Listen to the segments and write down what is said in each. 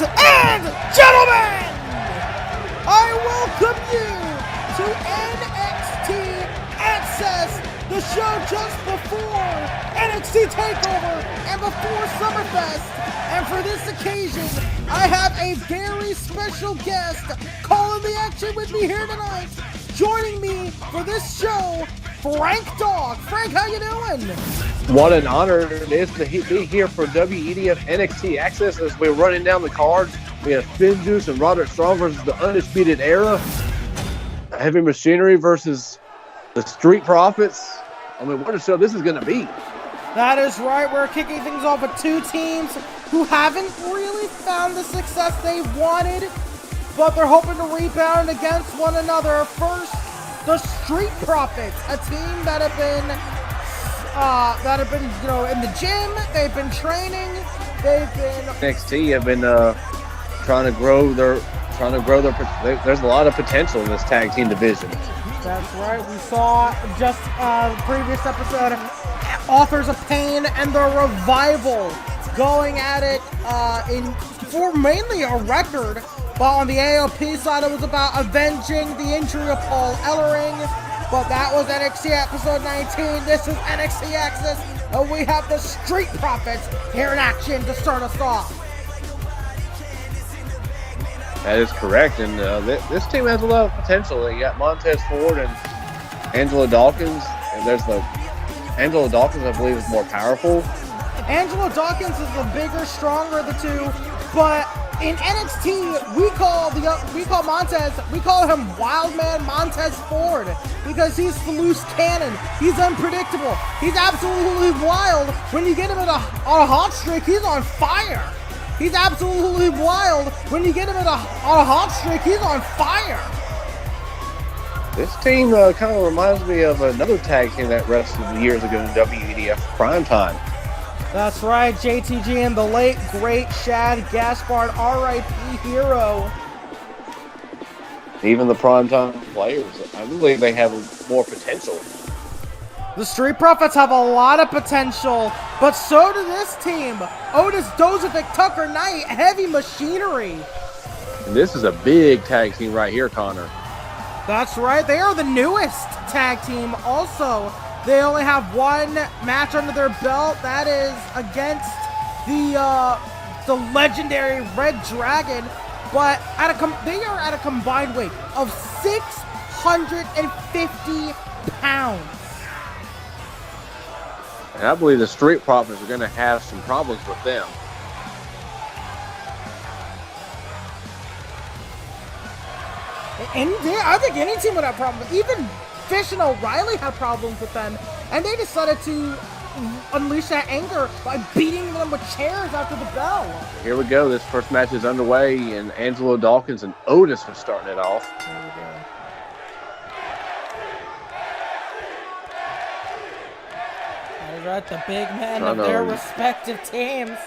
and gentlemen, I welcome you to NXT Axxess, the show just before NXT TakeOver and before Summerfest. And for this occasion, I have a very special guest calling the action with me here tonight. Joining me for this show, Frank Dawg. Frank, how you doing? What an honor it is to be here for WEDF NXT Axxess as we're running down the card. We have Finn Juice and Roderick Strong versus the Undisputed Era. Heavy Machinery versus the Street Profits. I mean, what a show this is going to be. That is right. We're kicking things off with two teams who haven't really found the success they wanted, but they're hoping to rebound against one another. First, the Street Profits, a team that have been, in the gym. They've been training. They've been NXT have been trying to grow their. There's a lot of potential in this tag team division. That's right. We saw just the previous episode, Authors of Pain and the Revival going at it for mainly a record. But on the AOP side, it was about avenging the injury of Paul Ellering. But that was NXT episode 19. This is NXT Axxess, and we have the Street Profits here in action to start us off. That is correct, and this team has a lot of potential. You got Montez Ford and Angelo Dawkins, and there's the Angelo Dawkins, I believe, is more powerful. Angelo Dawkins is the bigger, stronger of the two, but in NXT, we call him Wildman Montez Ford because he's the loose cannon. He's unpredictable. He's absolutely wild. When you get him on a hot streak, he's on fire. He's absolutely wild. When you get him on a hot streak, he's on fire. This team kind of reminds me of another tag team that wrestled years ago in WEDF Primetime. That's right, JTG and the late, great Shad Gaspard, R.I.P. hero. Even the Primetime players, I believe they have more potential. The Street Profits have a lot of potential, but so do this team. Otis Dozovic, Tucker Knight, Heavy Machinery. And this is a big tag team right here, Connor. That's right, they are the newest tag team also. They only have one match under their belt. That is against the legendary Red Dragon. But they are at a combined weight of 650 pounds. And I believe the Street Profits are going to have some problems with them. I think any team would have problems. Even Fish and O'Reilly had problems with them, and they decided to unleash that anger by beating them with chairs after the bell. Here we go. This first match is underway, and Angelo Dawkins and Otis are starting it off. There we go. All right, the big men of their respective teams.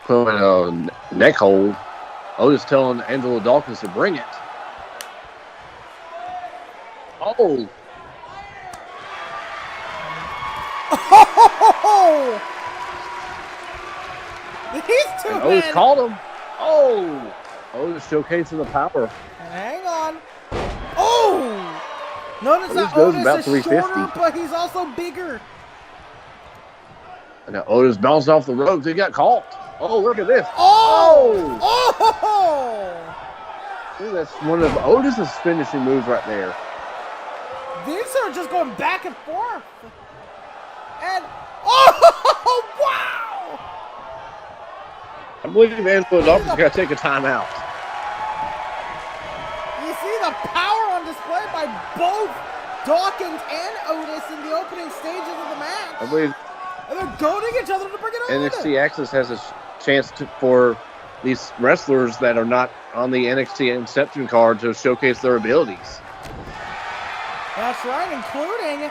Putting a neck hold. Otis telling Angelo Dawkins to bring it. Oh! Oh! These two men. Otis called him. Oh! Otis showcasing the power. Hang on. Oh! Notice that Otis is shorter, but he's also bigger. And now Otis bounced off the ropes. He got caught. Oh, look at this. Oh! Ooh, that's one of Otis's finishing moves right there. These are just going back and forth. And, oh, wow! I believe Angelo Dawkins got to take a timeout. You see the power on display by both Dawkins and Otis in the opening stages of the match. I believe and they're goading each other to bring it over. NXT Axxess has a chance for these wrestlers that are not on the NXT Inception card to showcase their abilities. That's right, including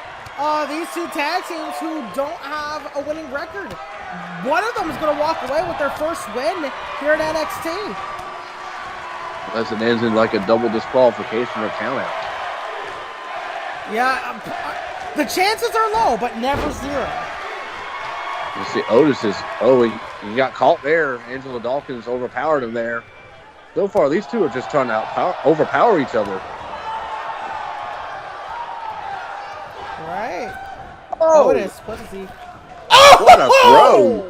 these two tag teams who don't have a winning record. One of them is going to walk away with their first win here at NXT. Unless it ends in like a double disqualification or countout. Yeah, the chances are low, but never zero. You see Otis is, oh, he got caught there. Angelo Dawkins overpowered him there. So far, these two are just trying to overpower each other. Right. Oh! Otis, what is he? Oh! What a throw!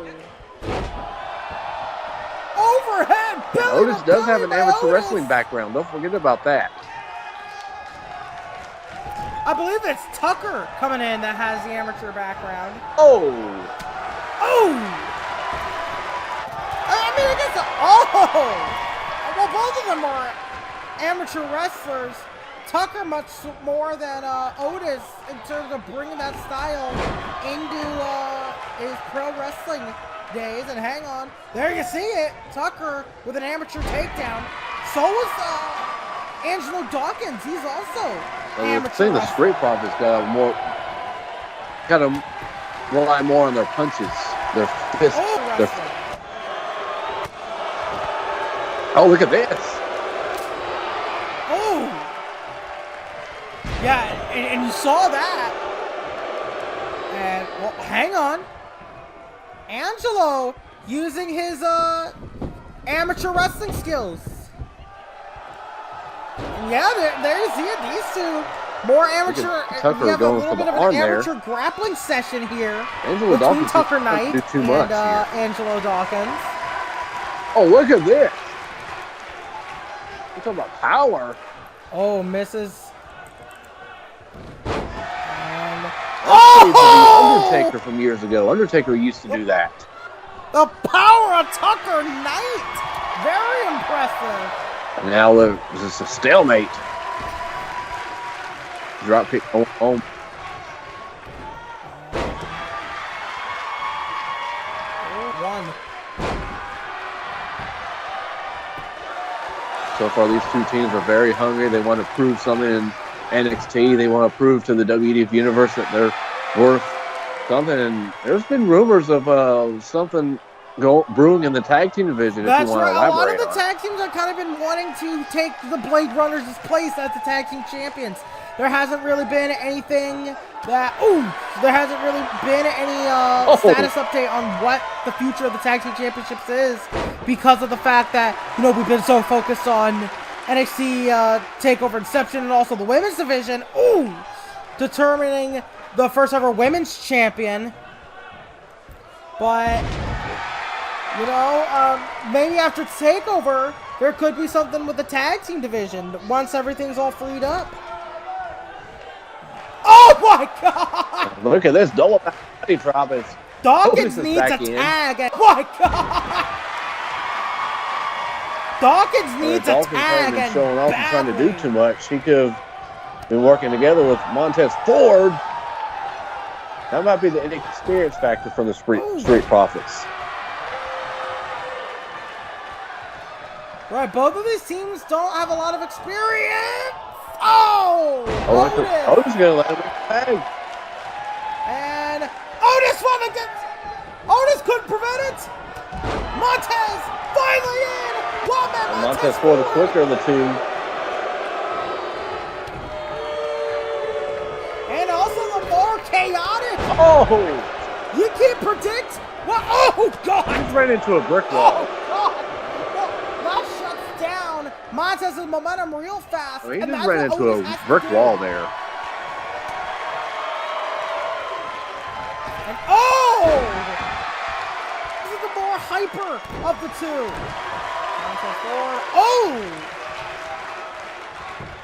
Overhead! And Otis does have an amateur wrestling background. Don't forget about that. I believe it's Tucker coming in that has the amateur background. Oh! Oh! I mean, I guess. Oh! Well, both of them are amateur wrestlers. Tucker much more than Otis in terms of bringing that style into his pro wrestling days. And hang on, there you see it. Tucker with an amateur takedown. So was Angelo Dawkins. He's also amateur. I think the Street Profits got to rely more on their punches, their fists. Oh, look at this. Oh. Yeah, and you saw that. And, well, hang on. Angelo using his amateur wrestling skills. And yeah, there you see it. These two more amateur. Tucker we have going a little for bit the of arm an amateur there. grappling session here Angelo between Dawkins Tucker Knight do too and much Angelo Dawkins. Oh, look at this. We're talking about power. Oh, misses. And the Undertaker from years ago. Undertaker used to do that. The power of Tucker Knight. Very impressive. And now there's just a stalemate. Drop kick. Oh. One. So far, these two teams are very hungry. They want to prove something in NXT. They want to prove to the WEDF universe that they're worth something. And there's been rumors of something brewing in the tag team division. That's if you want right. to elaborate A lot of the on tag teams have kind of been wanting to take the Blade Runners' place as the tag team champions. There hasn't really been anything that. There hasn't really been any status update on what the future of the tag team championships is, because of the fact that we've been so focused on NXT Takeover Inception and also the women's division. Determining the first ever women's champion, but. Maybe after Takeover, there could be something with the tag team division once everything's all freed up. Oh my God! Look at this double body drop. Dawkins needs a tag. Oh my God! Dawkins needs a tag. And showing off and trying to do too much. He could have been working together with Montez Ford. That might be the inexperience factor from the Street Profits. Right, both of these teams don't have a lot of experience. Otis gonna let him tag. And Otis Otis couldn't prevent it. Montez finally in. Montez Ford the quicker of the two. And also the more chaotic. You can't predict what. Oh God! He ran into a brick wall. Oh God! That shuts down Montez's momentum real fast. He just ran into a brick wall there. And this is the more hyper of the two.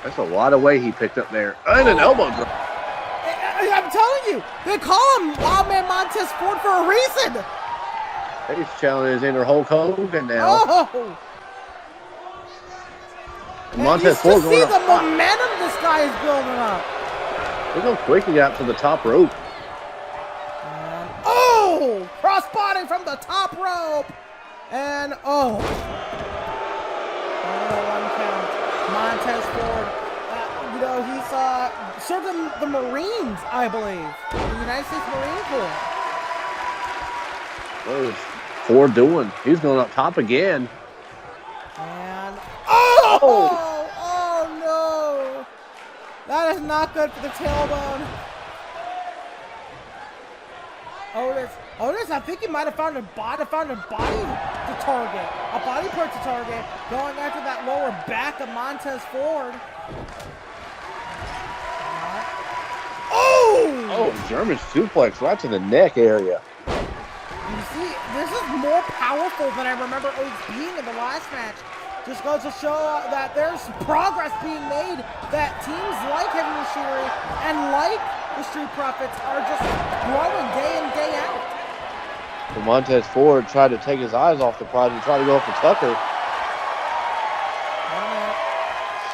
That's a lot of weight he picked up there. And an elbow drop. I'm telling you, they call him Wild Man Montez Ford for a reason. He's challenging inner Hulk Hogan now. Montez Ford see the momentum this guy is building up. Look how quick he got to the top rope. And, cross-body from the top rope. And, one count. Montez Ford, he's served in the Marines, I believe. The United States Marine Corps. What is Ford doing? He's going up top again. And, oh no. That is not good for the tailbone. Otis, I think he might have found a body to target. A body part to target. Going after that lower back of Montez Ford. Oh, German suplex right to the neck area. You see, this is more powerful than I remember Otis being in the last match. Just goes to show that there's progress being made, that teams like Heavy Machinery and like the Street Profits are just growing day in, day out. So Montez Ford tried to take his eyes off the prize and try to go for Tucker.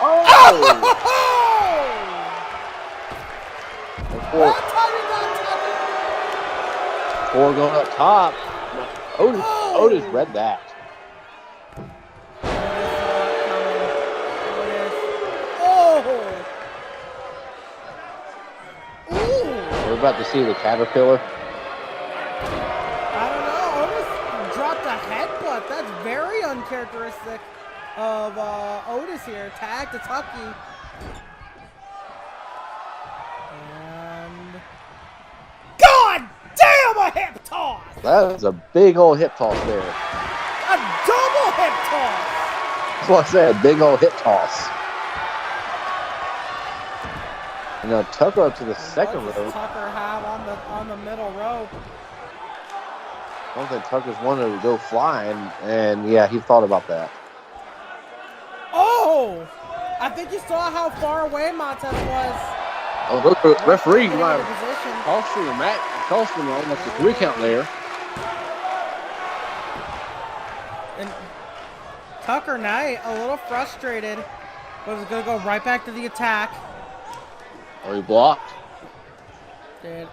Oh! Ford going up top. Otis read that. We're about to see the Caterpillar. I don't know. Otis dropped a headbutt. That's very uncharacteristic of Otis here. Tag to Tucky. And God damn, a hip toss! That was a big old hip toss there. A double hip toss! That's what I said, big old hip toss. And now Tucker up to the second rope. Tucker have on the middle rope. I don't think Tucker's wanted to go flying, and yeah, he thought about that. Oh! I think you saw how far away Montez was. Oh, look, the referee might have cost him the match, cost him almost a 3 count there. And Tucker Knight, a little frustrated, was going to go right back to the attack. Oh, he blocked.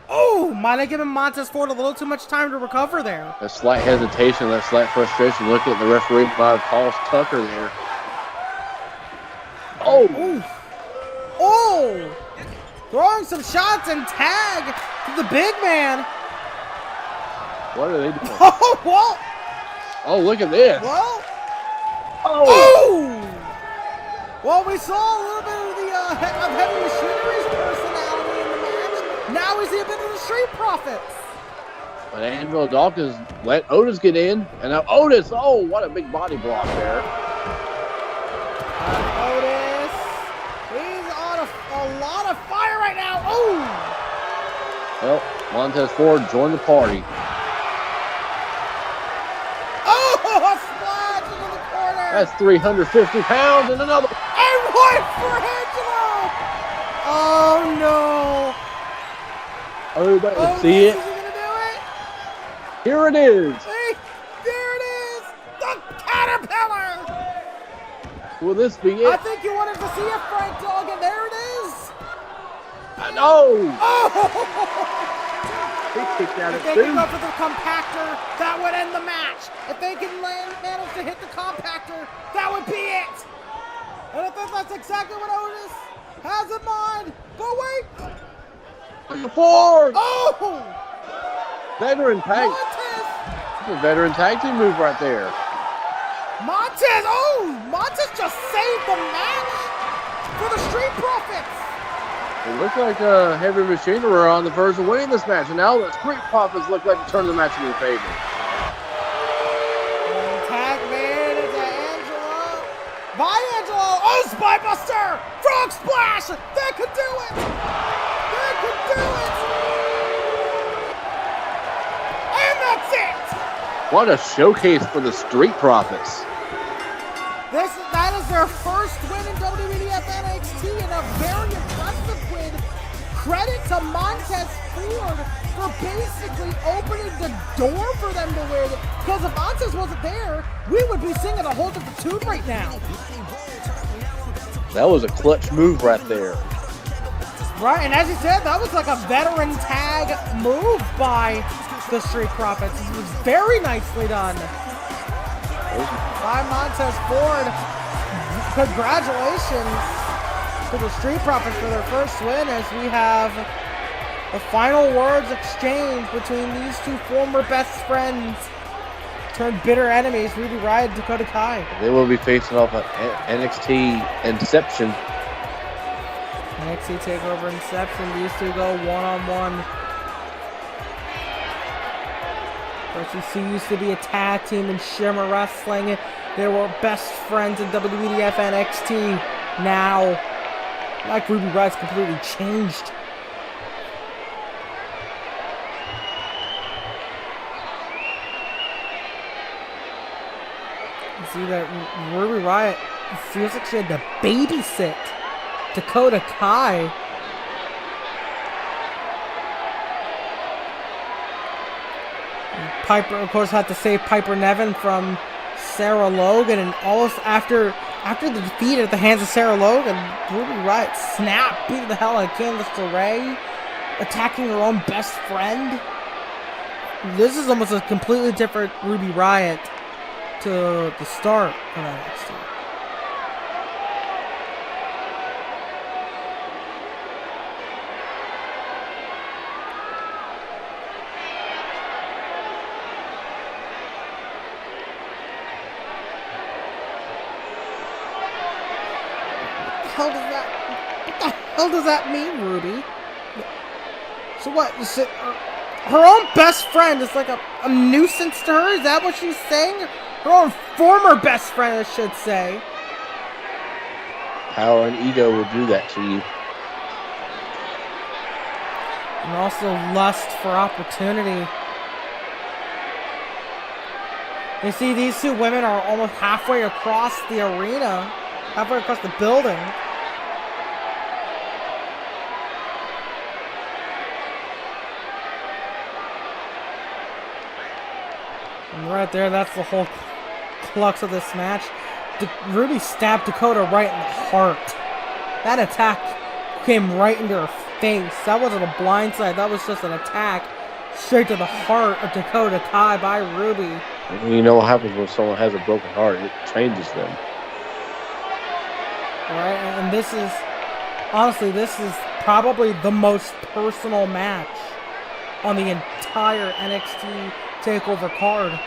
Oh, might have given Montez Ford a little too much time to recover there. That slight hesitation, that slight frustration. Look at the referee might have cost Tucker there. Oh! Ooh. Oh! Throwing some shots and tag to the big man. What are they doing? Oh, well. Oh, look at this. Well. Oh! Oh! Well, we saw a little bit of the Heavy Machinery's personality in the match. Now we see a bit of the Street Profits. But Angelo Dawkins let Otis get in. And now Otis, oh, what a big body block there. Otis, he's on a lot of fire right now. Oh! Well, Montez Ford joined the party. Oh, a splash into the corner. That's 350 pounds and another. And one for Angelo. Oh, no. Everybody can see it. Is he gonna do it? Here it is. See? There it is. The Caterpillar. Will this be it? I think you wanted to see a Frank Dawg, and there it is. No! Oh! He kicked out If at they 2. can go for the compactor, that would end the match. If they can manage to hit the compactor, that would be it. And I think that's exactly what Otis has in mind. Go wait. Ford! Oh! Veteran tag. Montez! That's a veteran tag team move right there. Montez! Oh! Montez just saved the match for the Street Profits. It looked like Heavy Machinery were on the verge of winning this match, and now the Street Profits look like to turn the match in their favor. And tag made it to Angelo. By Angelo! Oh, Spinebuster! Frog Splash! They could do it! They could do it! And that's it! What a showcase for the Street Profits. That is their first win in WEDF NXT, and a very impressive win. Credit to Montez Ford for basically opening the door for them to win. Because if Montez wasn't there, we would be singing a whole different tune right now. That was a clutch move right there. Right, and as you said, that was like a veteran tag move by the Street Profits. It was very nicely done by Montez Ford. Congratulations to the Street Profits for their first win, as we have the final words exchanged between these two former best friends turned bitter enemies, Ruby Riott and Dakota Kai. They will be facing off at NXT Inception. NXT TakeOver Inception, these two go one-on-one. Versus who used to be a tag team in Shimmer Wrestling. They were best friends in WEDF and NXT. Now, like Ruby Riot's completely changed. You see that Ruby Riot feels like she had to babysit Dakota Kai. Piper, of course, had to save Piper Niven from Sarah Logan, and almost after the defeat at the hands of Sarah Logan, Ruby Riot snapped, beating the hell out of Candice LeRae, attacking her own best friend. This is almost a completely different Ruby Riot to the start of NXT. What the hell does that mean, Ruby? So what? Is it her own best friend is like a nuisance to her? Is that what she's saying? Her own former best friend, I should say. Power and ego will do that to you. And also lust for opportunity. You see, these two women are almost halfway across the arena. Halfway across the building. And right there, that's the whole crux of this match. Ruby stabbed Dakota right in the heart. That attack came right into her face. That wasn't a blindside. That was just an attack straight to the heart of Dakota Kai by Ruby. You know what happens when someone has a broken heart? It changes them. Right, and this is, honestly, this is probably the most personal match on the entire NXT TakeOver card.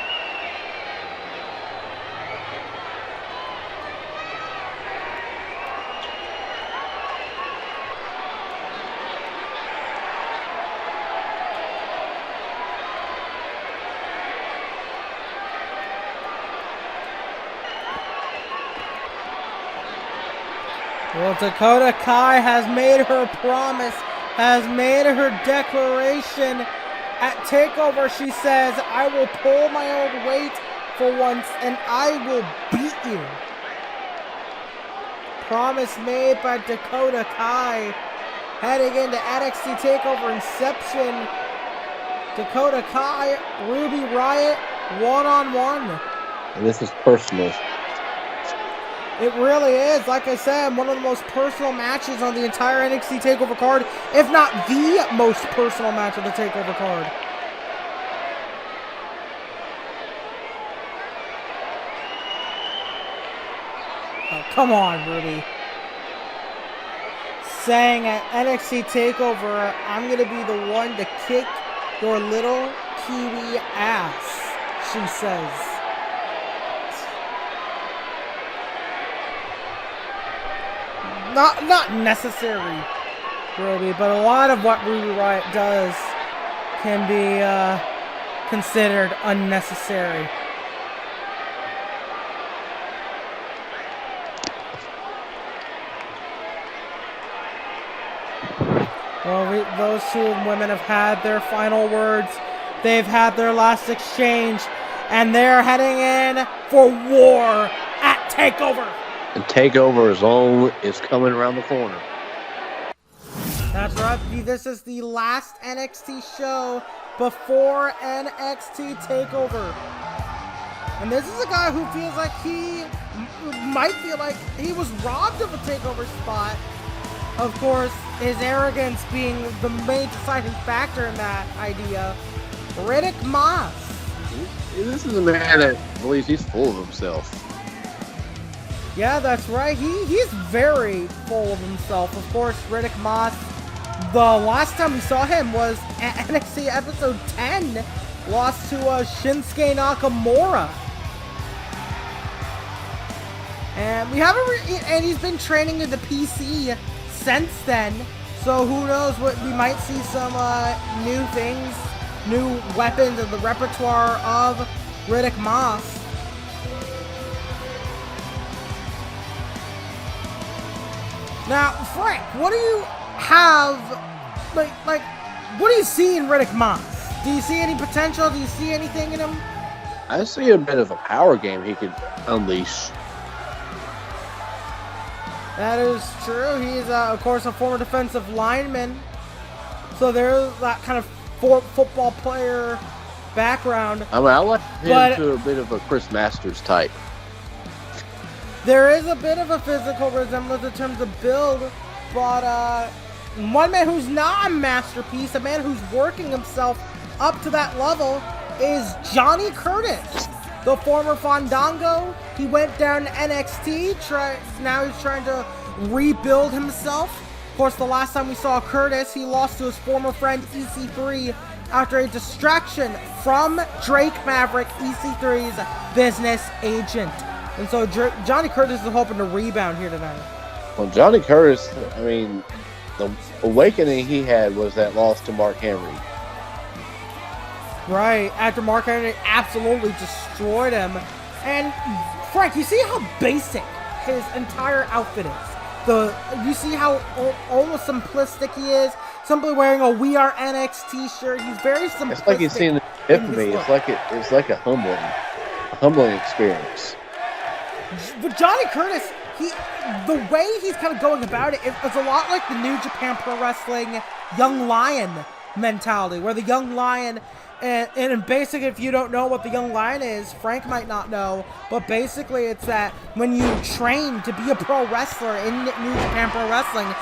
Well, Dakota Kai has made her promise, has made her declaration. At TakeOver, she says, I will pull my own weight for once, and I will beat you. Promise made by Dakota Kai. Heading into NXT TakeOver Inception. Dakota Kai, Ruby Riot, one-on-one. And this is personal. It really is. Like I said, one of the most personal matches on the entire NXT TakeOver card, if not the most personal match of the TakeOver card. Oh, come on, Ruby. Saying at NXT TakeOver, I'm going to be the one to kick your little Kiwi ass, she says. Not necessary, Ruby, but a lot of what Ruby Riot does can be considered unnecessary. Well, those two women have had their final words. They've had their last exchange, and they're heading in for war at TakeOver. And TakeOver is coming around the corner. That's right. This is the last NXT show before NXT TakeOver. And this is a guy who feels like he might feel like he was robbed of a TakeOver spot. Of course, his arrogance being the main deciding factor in that idea. Riddick Moss. This is a man that believes he's full of himself. Yeah, that's right. He's very full of himself. Of course, Riddick Moss, the last time we saw him was at NXT episode 10. Lost to Shinsuke Nakamura. And we haven't and he's been training in the PC since then. So who knows what we might see some new things new weapons in the repertoire of Riddick Moss. Now, Frank, what do you have, like, what do you see in Riddick Moss? Do you see any potential? Do you see anything in him? I see a bit of a power game he could unleash. That is true. He's, of course, a former defensive lineman. So there's that kind of football player background. I mean, I like him to a bit of a Chris Masters type. There is a bit of a physical resemblance in terms of build, but one man who's not a masterpiece, a man who's working himself up to that level, is Johnny Curtis, the former Fandango. He went down to NXT, now he's trying to rebuild himself. Of course, the last time we saw Curtis, he lost to his former friend EC3 after a distraction from Drake Maverick, EC3's business agent. And so Johnny Curtis is hoping to rebound here tonight. Well, Johnny Curtis, I mean, the awakening he had was that loss to Mark Henry. Right, after Mark Henry absolutely destroyed him. And Frank, you see how basic his entire outfit is. You see how almost simplistic he is. Simply wearing a "We Are NXT" shirt. He's very simplistic. It's like he's seeing the epiphany. It's like a humbling experience. But Johnny Curtis, the way he's kind of going about it, it's a lot like the New Japan Pro Wrestling Young Lion mentality, where the Young Lion, and basically, if you don't know what the Young Lion is, Frank might not know, but basically it's that when you train to be a pro wrestler in New Japan Pro Wrestling,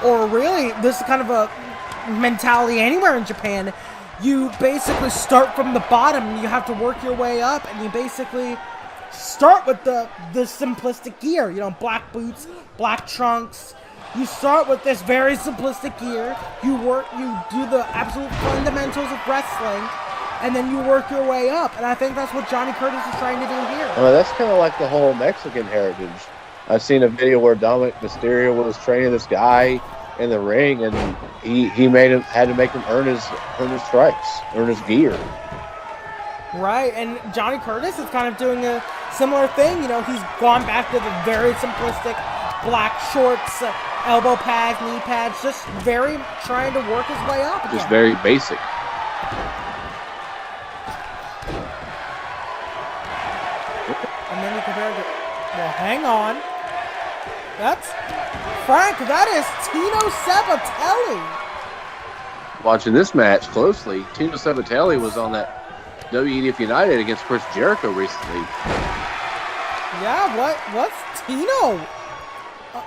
or really, this is kind of a mentality anywhere in Japan, you basically start from the bottom, and you have to work your way up, and you basically start with the simplistic gear, black boots, black trunks. You start with this very simplistic gear, you do the absolute fundamentals of wrestling, and then you work your way up. And I think that's what Johnny Curtis is trying to do here. That's kind of like the whole Mexican heritage. I've seen a video where Dominic Mysterio was training this guy in the ring, and he had to make him earn his stripes, earn his gear. Right, and Johnny Curtis is kind of doing a similar thing. He's gone back to the very simplistic black shorts, elbow pads, knee pads, just very trying to work his way up again. Just very basic. And then you compare it to, well, hang on. That's, Frank, that is Tino Sabatelli. Watching this match closely, Tino Sabatelli was on that WEDF United against Chris Jericho recently. Yeah, what's Tino?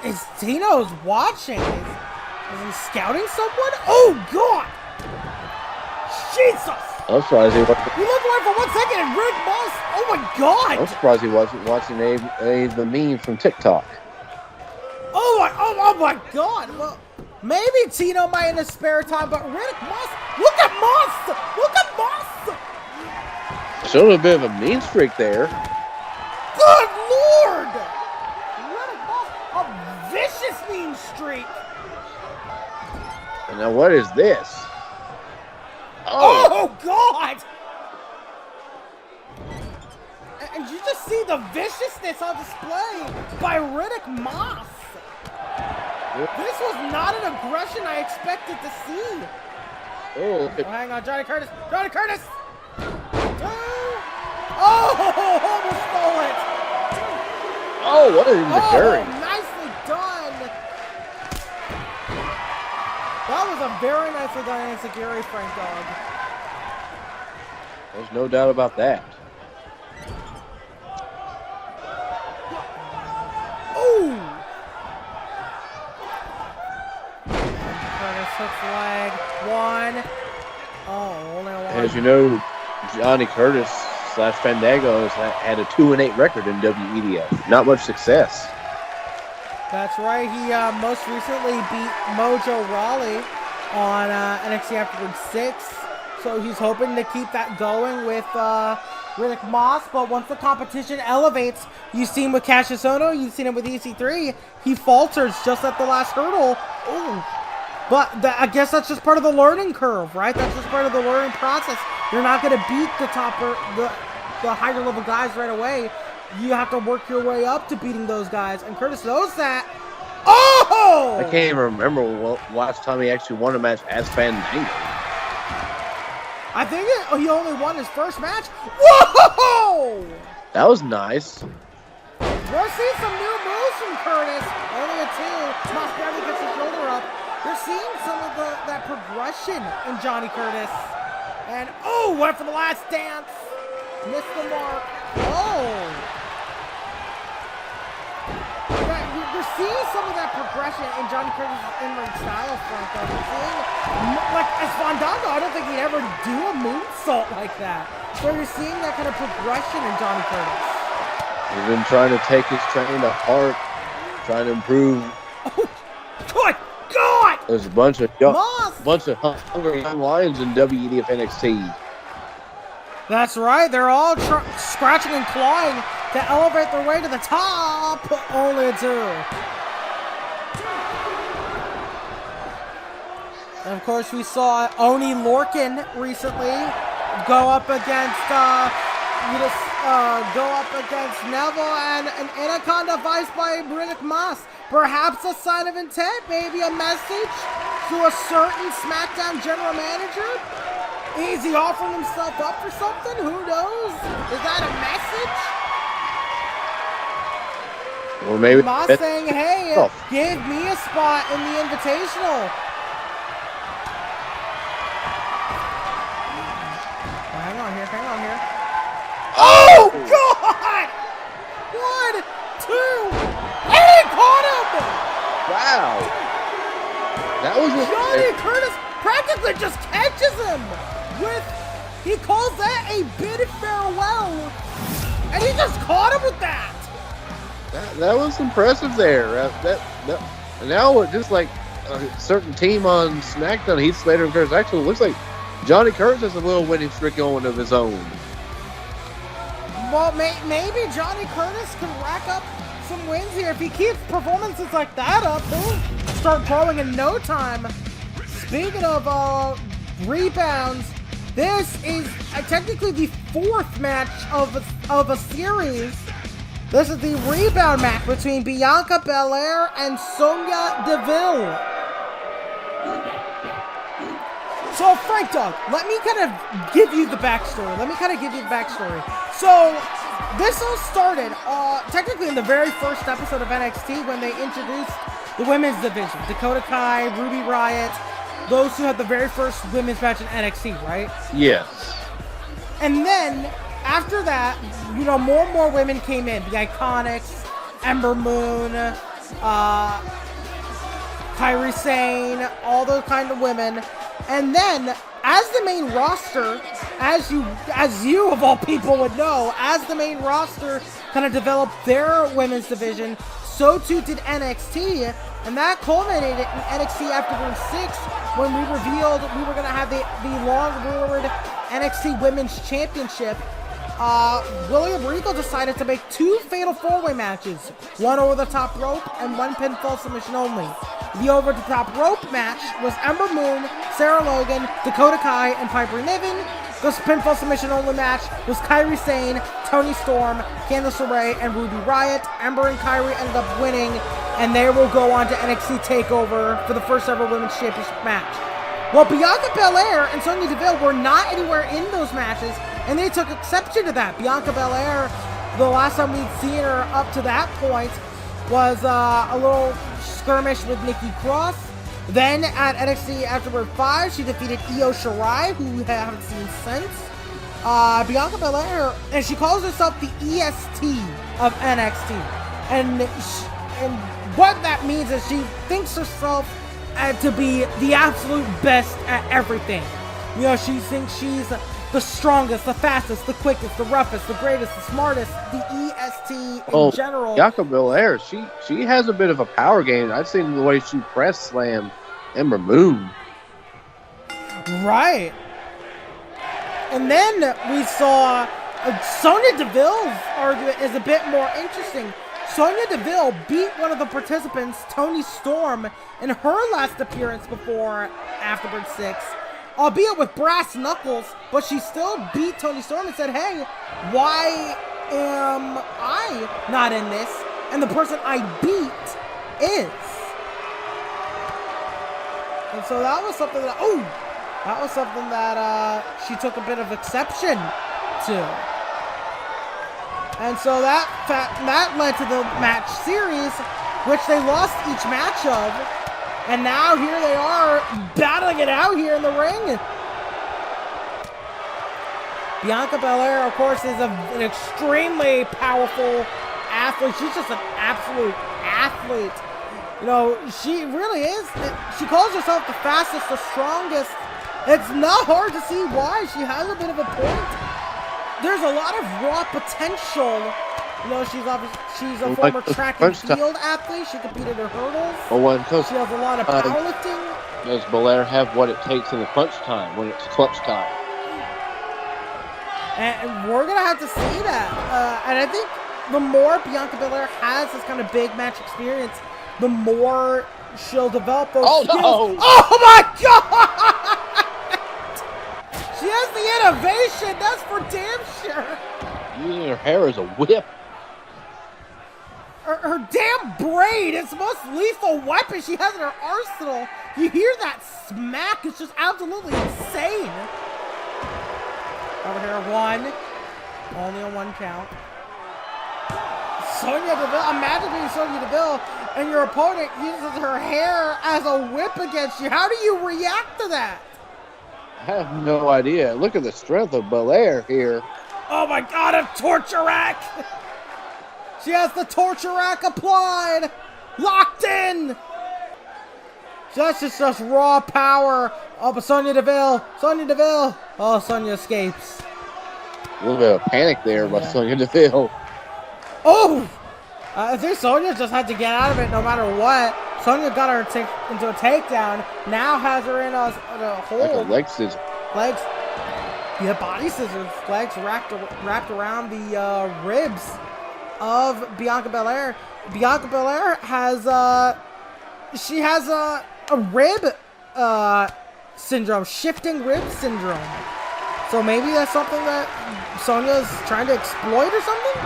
Is Tino's watching? Is he scouting someone? Oh, God! Jesus! I'm surprised he wasn't. You looked away for 1 second and Rick Moss. Oh, my God! I'm surprised he wasn't watching any of the memes from TikTok. Oh my God! Well, maybe Tino might in his spare time, but Rick Moss, look at Moss! Look at Moss! Showed a bit of a mean streak there. Good Lord! Rick Moss, a vicious mean streak. And now what is this? Oh God! And you just see the viciousness on display by Riddick Moss. This was not an aggression I expected to see. Oh, Hang on, Johnny Curtis! Johnny Curtis! Oh, almost stole it! Oh, what an Enziguri. Nicely done! That was a very nicely done Enziguri, Frank Dawg. There's no doubt about that. Ooh! Curtis hooks leg. One. Oh, only one. As you know, Johnny Curtis / Fandango has had a 2-8 record in WEDF. Not much success. That's right. He most recently beat Mojo Rawley on NXT Afterwards 6. So he's hoping to keep that going with Riddick Moss. But once the competition elevates, you've seen with Cassius Ohno, you've seen it with EC3, he falters just at the last hurdle. Ooh. But I guess that's just part of the learning curve, right? That's just part of the learning process. You're not going to beat the higher level guys right away. You have to work your way up to beating those guys. And Curtis knows that. Oh! I can't even remember last time he actually won a match as Fandango. I think he only won his first match. Whoa! That was nice. We're seeing some new moves from Curtis. Only a 2. Moss barely gets his shoulder up. You're seeing some of that progression in Johnny Curtis. And, went for the last dance. Missed the mark. You're seeing some of that progression in Johnny Curtis' in-ring style, Frank. You're seeing, like, as Fandango, I don't think he'd ever do a moonsault like that. So you're seeing that kind of progression in Johnny Curtis. He's been trying to take his training to heart, trying to improve. Oh, good God! There's a bunch of hungry young lions in WEDF NXT. That's right. They're all scratching and clawing to elevate their way to the top. Only 2. And of course, we saw Oni Lorcan recently go up against Neville and an Anaconda Vice by Riddick Moss. Perhaps a sign of intent, maybe a message to a certain SmackDown general manager. Is he offering himself up for something? Who knows? Is that a message? Or maybe Moss saying, hey, give me a spot in the Invitational. Hang on here. Oh, God! 1, 2, and he caught him! Wow. That was Johnny Curtis practically just catches him he calls that a bid farewell, and he just caught him with that. That was impressive there. Now it just like a certain team on SmackDown, Heath Slater and Curtis Axel, looks like Johnny Curtis has a little winning streak going of his own. Well, maybe Johnny Curtis can rack up some wins here. If he keeps performances like that up, he'll start growing in no time. Speaking of rebounds, this is technically the 4th match of a series. This is the rebound match between Bianca Belair and Sonya Deville. So, Frank Dawg, let me kind of give you the backstory. So, this all started technically in the very first episode of NXT when they introduced the women's division. Dakota Kai, Ruby Riott, those who had the very first women's match in NXT, right? Yes. And then, after that, more and more women came in. The Iconics, Ember Moon, Kairi Sane, all those kind of women. And then, as the main roster, as you of all people would know, as the main roster kind of developed their women's division, so too did NXT. And that culminated in NXT Afterburn 6 when we revealed we were going to have the long-rumored NXT Women's Championship. William Regal decided to make 2 fatal 4-way matches, one over the top rope and one pinfall submission only. The over the top rope match was Ember Moon, Sarah Logan, Dakota Kai, and Piper Niven. The pinfall submission only match was Kairi Sane, Toni Storm, Candice LeRae, and Ruby Riott. Ember and Kairi ended up winning, and they will go on to NXT TakeOver for the first ever Women's Championship match. Well, Bianca Belair and Sonya Deville were not anywhere in those matches, and they took exception to that. Bianca Belair, the last time we'd seen her up to that point, was a little skirmish with Nikki Cross. Then at NXT Afterward 5, she defeated Io Shirai, who we haven't seen since. Bianca Belair, and she calls herself the EST of NXT. And what that means is she thinks herself to be the absolute best at everything. She thinks she's the strongest, the fastest, the quickest, the roughest, the greatest, the smartest, the EST in general. Bianca Belair, she has a bit of a power game. I've seen the way she press slam Ember Moon. Right. And then we saw Sonya Deville's argument is a bit more interesting. Sonya Deville beat one of the participants, Toni Storm, in her last appearance before Afterbird 6, albeit with brass knuckles, but she still beat Toni Storm and said, hey, why am I not in this? And the person I beat is. And so that was something that, she took a bit of exception to. And so that led to the match series, which they lost each match of. And now here they are battling it out here in the ring. Bianca Belair, of course, is an extremely powerful athlete. She's just an absolute athlete. You know, she really is. She calls herself the fastest, the strongest. It's not hard to see why. She has a bit of a point. There's a lot of raw potential. You know, she's a former track and field athlete. She competed in hurdles. She has a lot of powerlifting. Does Belair have what it takes in the crunch time when it's clutch time? And we're going to have to see that. And I think the more Bianca Belair has this kind of big match experience, the more she'll develop those skills. No. Oh my God! She has the innovation, that's for damn sure. Using her hair as a whip. Her damn braid is the most lethal weapon she has in her arsenal. You hear that smack, it's just absolutely insane. Over here, one. Only a one count. Sonya Deville, imagine being Sonya Deville and your opponent uses her hair as a whip against you. How do you react to that? I have no idea. Look at the strength of Belair here. Oh my God, a torture rack! She has the torture rack applied! Locked in! Just raw power of Sonya Deville. Sonya Deville. Oh, Sonya escapes. A little bit of panic there by Sonya Deville. Oh! I think Sonya just had to get out of it no matter what. Sonya got her into a takedown. Now has her in a hold. Like a leg scissor. Legs. Yeah, body scissors. Legs wrapped around the ribs of Bianca Belair. Bianca Belair has she has a rib syndrome, shifting rib syndrome. So maybe that's something that Sonya's trying to exploit or something?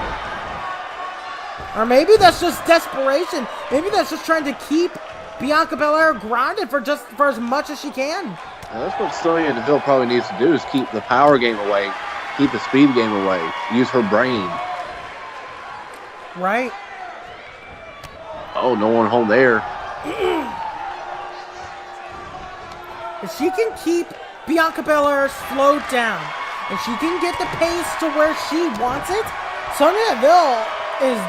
Or maybe that's just desperation. Maybe that's just trying to keep Bianca Belair grounded for as much as she can. Now, that's what Sonya Deville probably needs to do, is keep the power game away, keep the speed game away, use her brain. Right. Oh, no one home there. If she can keep Bianca Belair slowed down, and she can get the pace to where she wants it, Sonya Deville is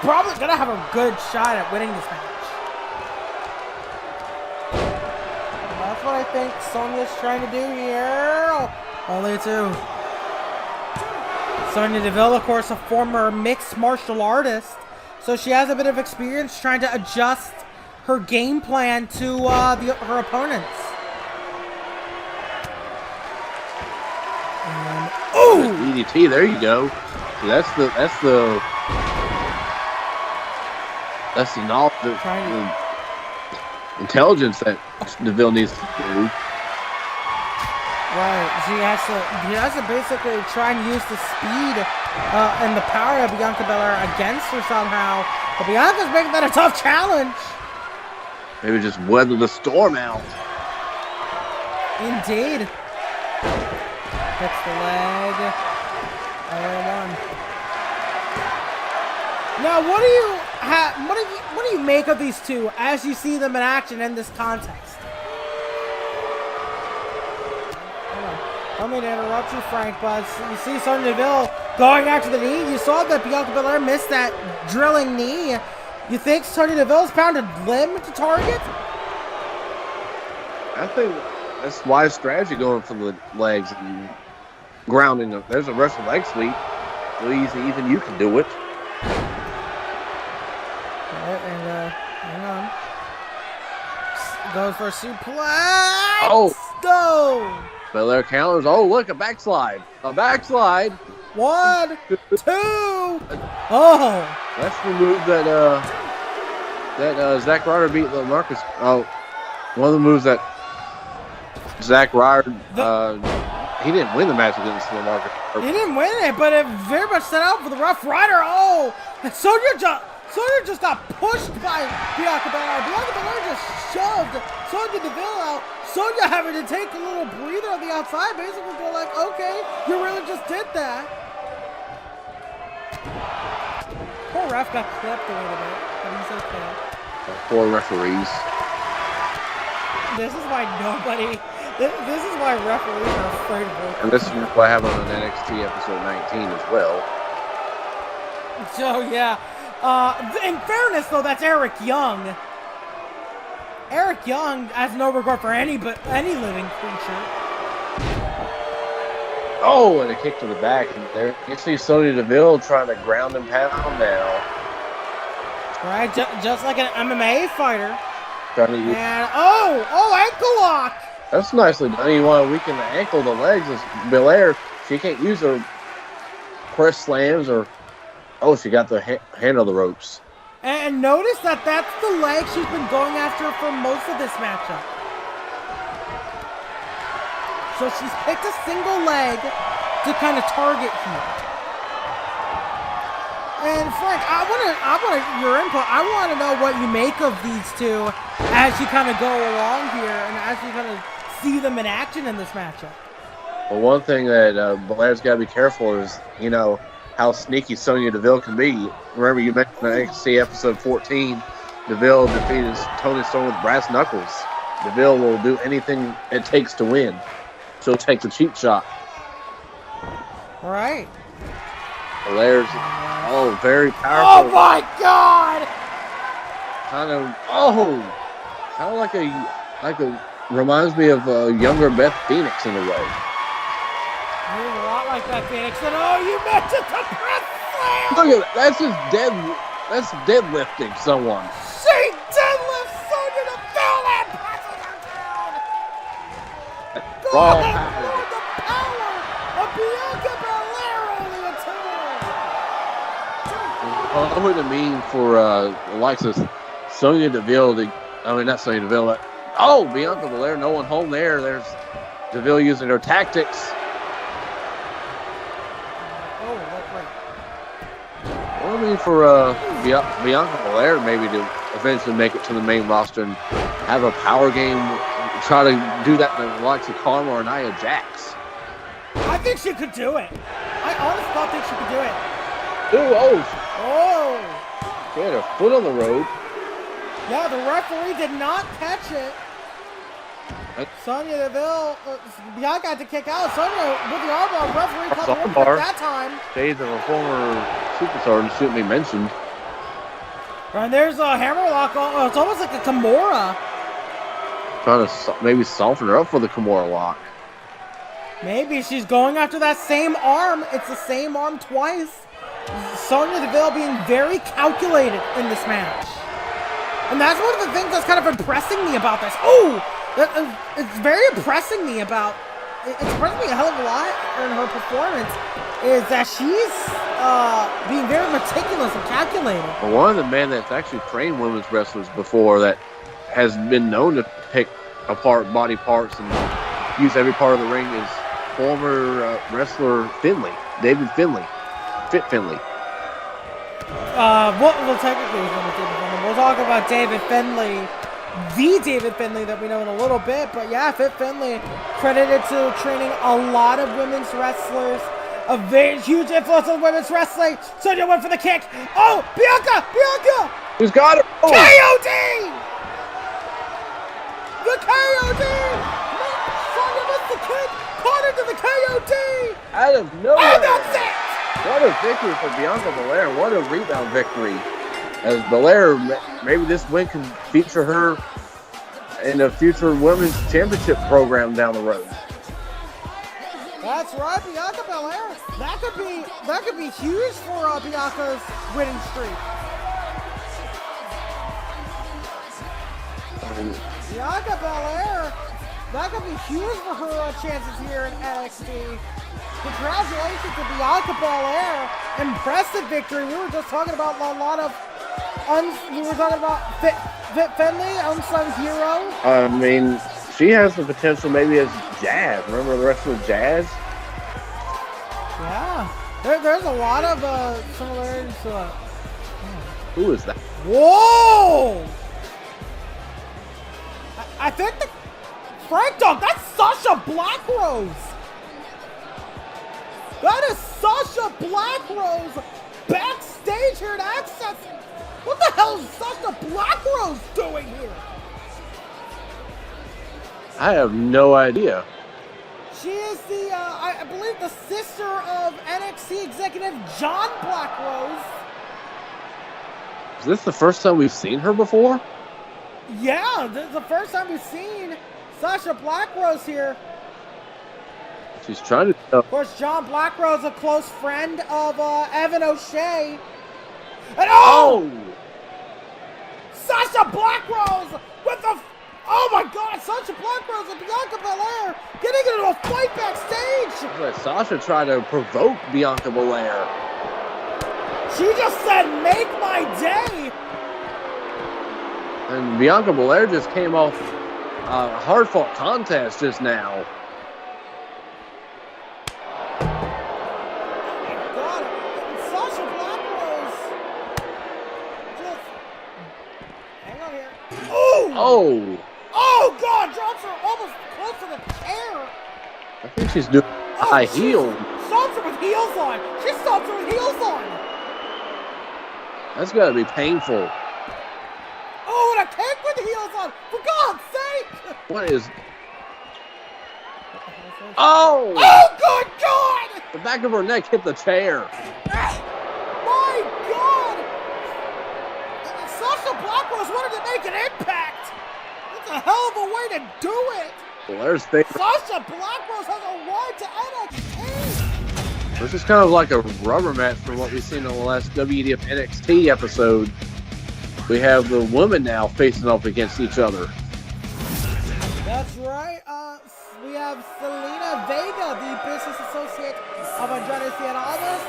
probably going to have a good shot at winning this match. And that's what I think Sonya's trying to do here. Only two. Sonya Deville, of course, a former mixed martial artist, so she has a bit of experience trying to adjust her game plan to her opponents. And, oh! DDT, there you go. So that's the knowledge, the intelligence that Deville needs to do. Right, she has to basically try and use the speed and the power of Bianca Belair against her somehow. But Bianca's making that a tough challenge. Maybe just weather the storm out. Indeed. Hits the leg. One. Now, what do you make of these two as you see them in action in this context? I mean to interrupt you, Frank, but you see Sonya Deville going after the knee. You saw that Bianca Belair missed that drilling knee. You think Sonya Deville's found a limb to target? I think that's wise strategy, going for the legs and grounding them. There's a Russian leg sweep. So easy, even you can do it. Alright, and hang on. Goes for a suplex. Oh! Go! Belair counters. Oh, look, a backslide. A backslide. 1, 2. Oh. That's the move that Zack Ryder beat Marcus. Oh, one of the moves that Zack Ryder, he didn't win the match against Marcus. He didn't win it, but it very much set out for the Rough Rider. Oh, and Sonya just got pushed by Bianca Belair. Bianca Belair just shoved Sonya Deville out. Sonya having to take a little breather on the outside, basically go like, okay, you really just did that. Poor ref got clipped a little bit, but he's okay. Poor referees. This is why this is why referees are afraid of it. And this is what happened on NXT episode 19 as well. So, yeah. In fairness, though, that's Eric Young. Eric Young has no regard for any living creature. Oh, and a kick to the back. And there you see Sonya Deville trying to ground and pound now. Right, just like an MMA fighter. Trying to use, And, ankle lock! that's nicely done. You want to weaken the ankle, the legs. Is Belair, she can't use her press slams or... Oh, she got the handle of the ropes. And notice that that's the leg she's been going after for most of this matchup. So she's picked a single leg to kind of target here. And Frank, I want your input. I want to know what you make of these two as you kind of go along here and as you kind of see them in action in this matchup. Well, one thing that Belair's got to be careful is, how sneaky Sonya Deville can be. Remember, you mentioned in NXT episode 14, Deville defeated Tony Storm with brass knuckles. Deville will do anything it takes to win. She'll take the cheap shot. Right. Belair's, very powerful. Oh my God! Kind of like a reminds me of a younger Beth Phoenix in a way. You're a lot like that, Phoenix. And you mentioned the press slam! Look at that. That's deadlifting someone. She deadlifts Sonya Deville and passes her down! Wrong. Lord, the power of Bianca Belair only a two! What would it mean for Alexis Sonya Deville not Sonya Deville. Bianca Belair, no one home there. There's Deville using her tactics. What do I mean for Bianca Belair maybe to eventually make it to the main roster and have a power game, try to do that to the likes of Karma or Nia Jax? I think she could do it. I honestly think she could do it. She had her foot on the rope. Yeah, the referee did not catch it. Sonya Deville, Bianca had to kick out. Sonya with the armbar, referee cut the armbar that time. Days of a former superstar shouldn't be mentioned. And there's a hammerlock. It's almost like a Kimura. Trying to maybe soften her up for the Kimura lock. Maybe she's going after that same arm. It's the same arm twice. Sonya Deville being very calculated in this match. And that's one of the things that's kind of impressing me about this. It's very impressing me about... It's impressing me a hell of a lot in her performance is that she's being very meticulous and calculated. Well, one of the men that's actually trained women's wrestlers before that has been known to pick apart body parts and use every part of the ring is former wrestler Finlay, David Finlay. Fit Finlay. Well, technically he's going to David Finlay. We'll talk about David Finlay, the David Finlay that we know in a little bit. But yeah, Fit Finlay, credited to training a lot of women's wrestlers. A very huge influence on women's wrestling. Sonya went for the kick. Oh, Bianca! Who's got her? Oh. KOD! The KOD! Sonya missed the kick. Caught into the KOD! Out of nowhere. And that's it! What a victory for Bianca Belair. What a rebound victory. As Belair, maybe this win can feature her in a future women's championship program down the road. That's right, Bianca Belair. That could be huge for Bianca's winning streak. Bianca Belair That could be huge for her chances here in NXT. Congratulations to Bianca Belair. Impressive victory. We were just talking about a lot of Finlay, unsung hero. I mean, she has the potential maybe as Jazz. Remember the rest of Jazz? Yeah. There's a lot of similarities to Who is that? Whoa! I think the Frank Dawg, that's Sasha Blackrose. That is Sasha Blackrose backstage here at Axxess. What the hell is Sasha Blackrose doing here? I have no idea. She is the, I believe, the sister of NXT executive John Blackrose. Is this the first time we've seen her before? Yeah, this is the first time we've seen Sasha Blackrose here. She's trying to. Of course, John Blackrose, a close friend of Evan O'Shea. And Sasha Blackrose with the... Oh my God, Sasha Blackrose and Bianca Belair getting into a fight backstage. But Sasha tried to provoke Bianca Belair. She just said, make my day. And Bianca Belair just came off a hard-fought contest just now. God, Sasha Blackrose just... Hang on here. Oh! Oh God, drops her almost close to the chair. I think she's doing high heel. Stomps her with heels on. She stomps her with heels on. That's gotta be painful. Oh, and a kick with heels on. For God's sake! What is... Oh! Oh, good God! The back of her neck hit the chair. My God! Sasha Blackrose wanted to make an impact. That's a hell of a way to do it. Belair's favorite. Sasha Blackrose has a ride to NXT. This is kind of like a rubber match from what we've seen on the last WEDF NXT episode. We have the women now facing off against each other. That's right. We have Zelina Vega, the business associate of Andrade.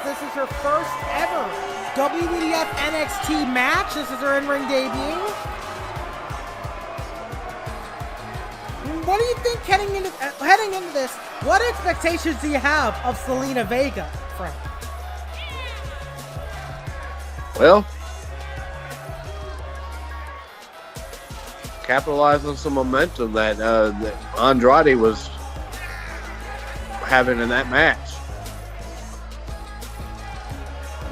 This is her first ever WEDF NXT match. This is her in-ring debut. What do you think heading into this? What expectations do you have of Zelina Vega, Frank? Well, capitalize on some momentum that Andrade was having in that match.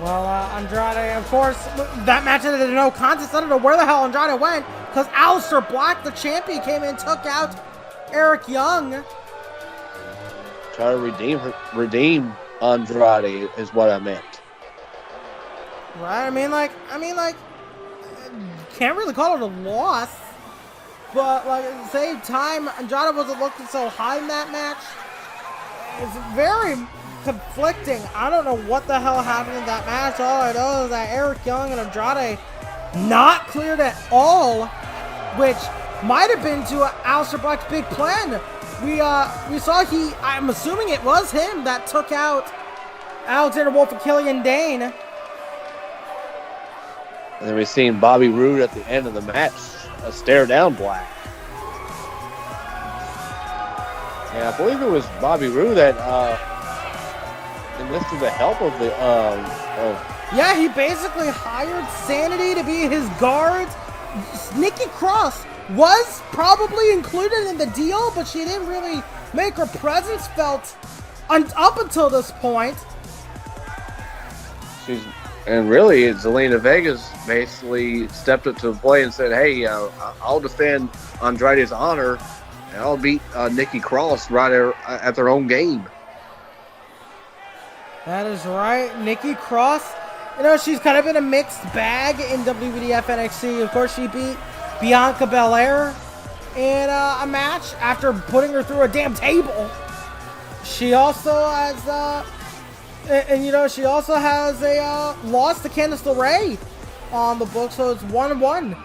Well, Andrade, of course, that match ended in no contest. I don't know where the hell Andrade went, because Aleister Black, the champion, came in and took out Eric Young. Try to redeem Andrade is what I meant. Right? I mean, like, can't really call it a loss. But, like, at the same time, Andrade wasn't looking so high in that match. It's very conflicting. I don't know what the hell happened in that match. All I know is that Eric Young and Andrade not cleared at all, which might have been to Aleister Black's big plan. We saw I'm assuming it was him that took out Alexander Wolf and Killian Dane. And then we seen Bobby Roode at the end of the match stare down Black. And I believe it was Bobby Roode that enlisted the help of the Yeah, he basically hired Sanity to be his guards. Nikki Cross was probably included in the deal, but she didn't really make her presence felt up until this point. And really, Zelina Vega's basically stepped up to the plate and said, hey, I'll defend Andrade's honor, and I'll beat Nikki Cross right at their own game. That is right. Nikki Cross, she's kind of in a mixed bag in WEDF NXT. Of course, she beat Bianca Belair in a match after putting her through a damn table. She also has... she also has a loss to Candice LeRae on the book, so it's 1-1.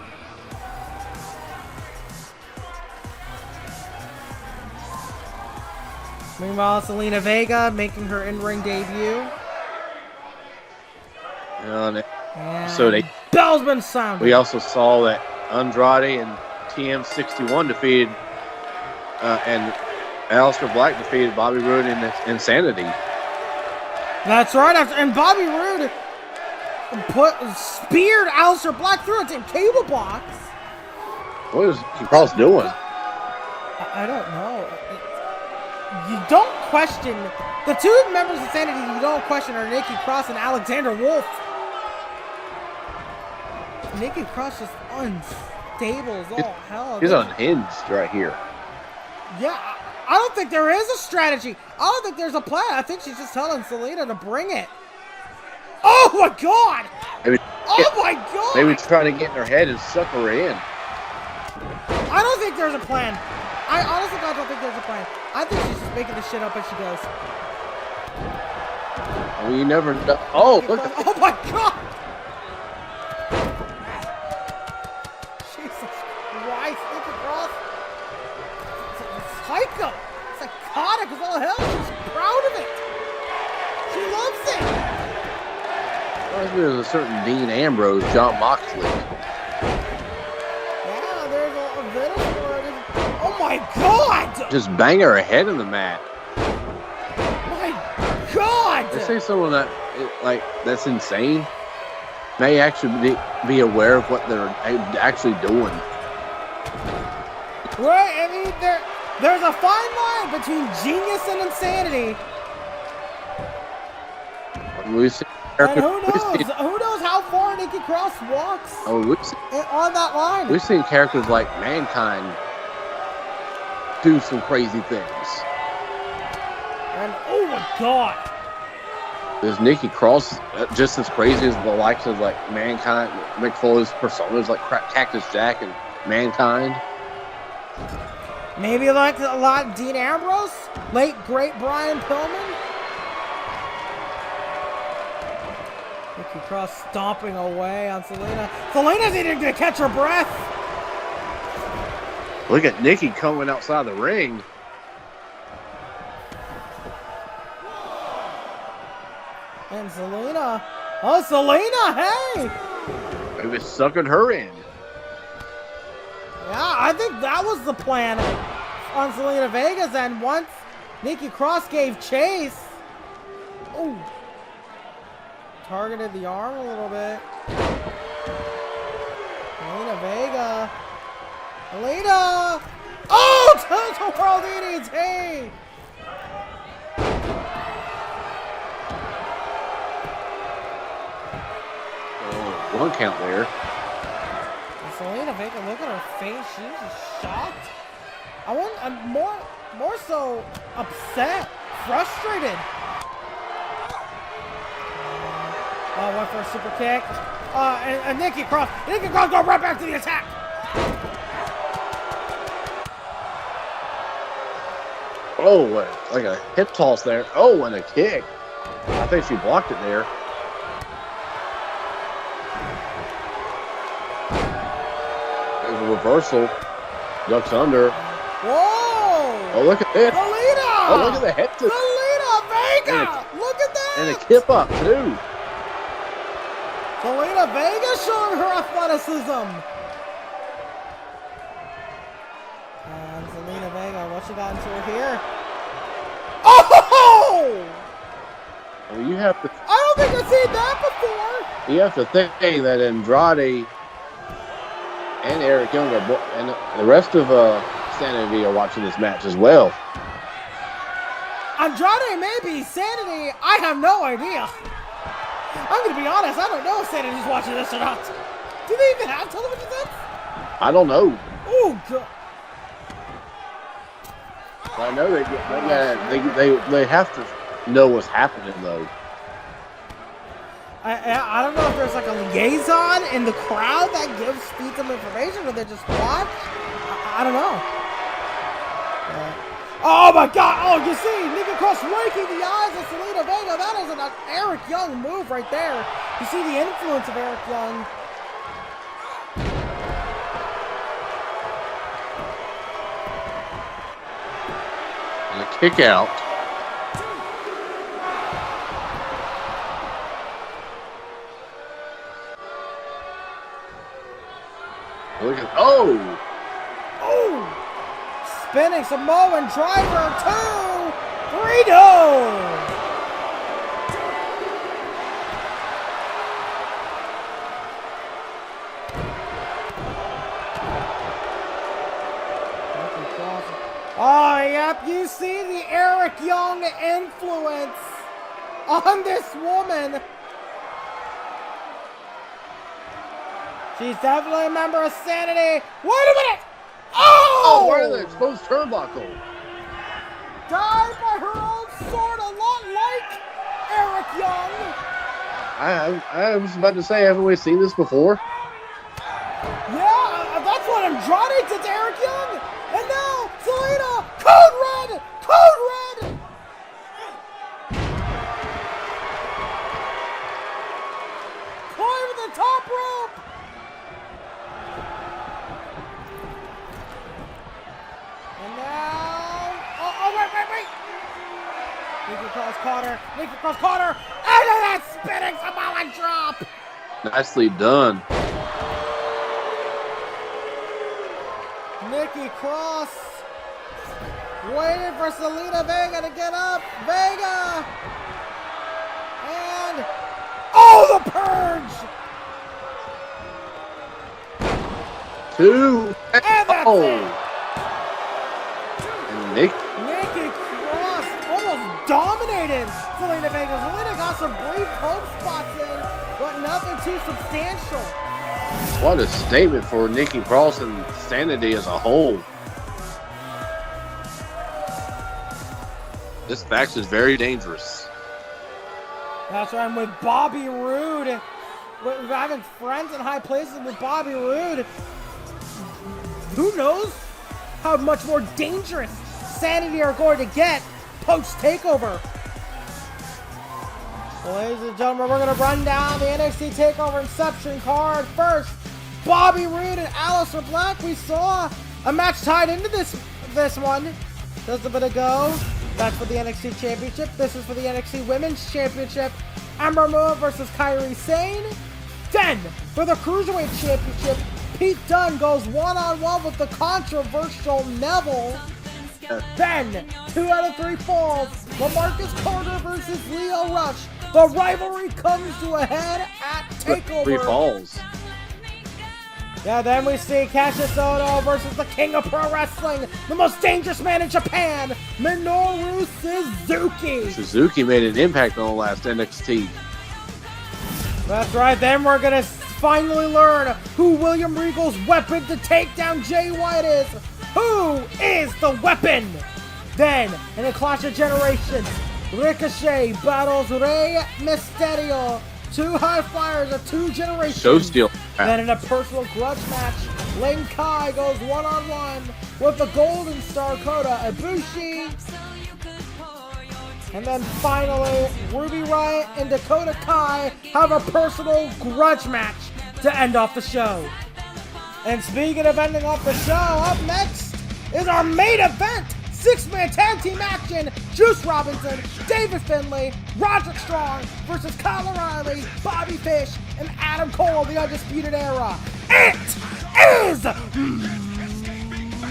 Meanwhile, Zelina Vega making her in-ring debut. And And bell's been sounded. we also saw that Andrade and TM61 defeated, and Aleister Black defeated Bobby Roode and Sanity. That's right. And Bobby Roode speared Aleister Black through a cable box. What is Cross doing? I don't know. You don't question the two members of Sanity. You don't question are Nikki Cross and Alexander Wolf. Nikki Cross is unstable as all hell. He's unhinged right here. Yeah, I don't think there is a strategy. I don't think there's a plan. I think she's just telling Selena to bring it. Oh my God! Oh my God! Maybe trying to get in her head and suck her in. I don't think there's a plan. I honestly don't think there's a plan. I think she's just making this shit up as she goes. Well, you never know. Oh, look! Oh my God! Jesus Christ! Nikki Cross. Psycho! Psychotic as all hell. She's proud of it. She loves it. There's a certain Dean Ambrose, John Moxley. Yeah, there's a bit of it. Oh my God! Just bang her head in the mat. My God! They say someone that's insane may actually be aware of what they're actually doing. Right? I mean, there's a fine line between genius and insanity. We've seen And who knows how far Nikki Cross walks on that line. We've seen characters like Mankind do some crazy things. And oh my God. Is Nikki Cross just as crazy as the likes of like Mankind, Mick Foley's personas like Cactus Jack and Mankind? Maybe like a lot Dean Ambrose? Late great Brian Pillman? Nikki Cross stomping away on Selena. Selena's even gonna catch her breath. Look at Nikki coming outside the ring. And Selena. Oh, Selena, hey! Maybe sucking her in. Yeah, I think that was the plan on Zelina Vega's end. Once Nikki Cross gave chase. Oh. Targeted the arm a little bit. Zelina Vega. Zelina! Oh! Total World Eatings! Hey! Oh, one count there. Zelina Vega, look at her face. She's just shocked. I'm more so upset, frustrated. Oh, went for a super kick. And Nikki Cross going right back to the attack. Oh, like a hip toss there. Oh, and a kick. I think she blocked it there. There's a reversal. Ducks under. Whoa! Oh, look at this. Zelina! Oh, look at the head. Zelina Vega! Look at that! And a kip up, too. Zelina Vega showing her athleticism. And Zelina Vega, what she got into her here? Oh! Well, you have to. I don't think I've seen that before. You have to think that Andrade and Eric Young and the rest of Sanity are watching this match as well. Andrade may be Sanity. I have no idea. I'm going to be honest. I don't know if Sanity's watching this or not. Do they even have television sets? I don't know. Oh, God. I know they have to know what's happening though. I don't know if there's like a liaison in the crowd that feeds them information, or they just watch. I don't know. Oh my God! Oh, you see, Nikki Cross raking the eyes of Zelina Vega. That is an Eric Young move right there. You see the influence of Eric Young. And a kick out. Oh! Oh! Spinning Samoan driver, 2, 3, no! Oh, yep, you see the Eric Young influence on this woman. She's definitely a member of Sanity. Wait a minute! Oh! Right in the exposed turnbuckle. Died by her own sword, a lot like Eric Young. I was about to say, haven't we seen this before? Yeah, that's what Andrade did to Eric Young. And now, Zelina, code red! Code red! Climbing the top rope! And now... Oh, wait! Nikki Cross caught her! And then that spinning Samoan drop! Nicely done. Nikki Cross waiting for Selena Vega to get up. Vega! And... oh, the purge! 2. And that's it! And Nikki Cross almost dominated Selena Vega. Selena got some brief hope spots in, but nothing too substantial. what a statement for Nikki Cross and Sanity as a whole. This faction is very dangerous. That's right, with Bobby Roode. We're having friends in high places with Bobby Roode. Who knows how much more dangerous Sanity are going to get post-takeover. Ladies and gentlemen, we're going to run down the NXT TakeOver Inception card. First, Bobby Roode and Aleister Black. We saw a match tied into this one just a bit ago. That's for the NXT Championship. This is for the NXT Women's Championship. Ember versus Kairi Sane. Then, for the Cruiserweight Championship, Pete Dunne goes one-on-one with the controversial Neville. Then, 2 out of 3 falls. LaMarcus Carter versus Lio Rush. The rivalry comes to a head at TakeOver. 3 falls. Yeah, then we see Cassius Ohno versus the King of Pro Wrestling, the most dangerous man in Japan, Minoru Suzuki. Suzuki made an impact on the last NXT. That's right, then we're going to finally learn who William Regal's weapon to take down Jay White is. Who is the weapon? Then, in a Clash of Generations, Ricochet battles Rey Mysterio. 2 high flyers of 2 generations. Show steal. Then in a personal grudge match, Ling Kai goes one-on-one with the Golden Star Kota Ibushi. And then finally, Ruby Riott and Dakota Kai have a personal grudge match to end off the show. And speaking of ending off the show, up next is our main event. 6-man tag team action. Juice Robinson, David Finlay, Roderick Strong versus Kyle O'Reilly, Bobby Fish, and Adam Cole of the Undisputed Era. It is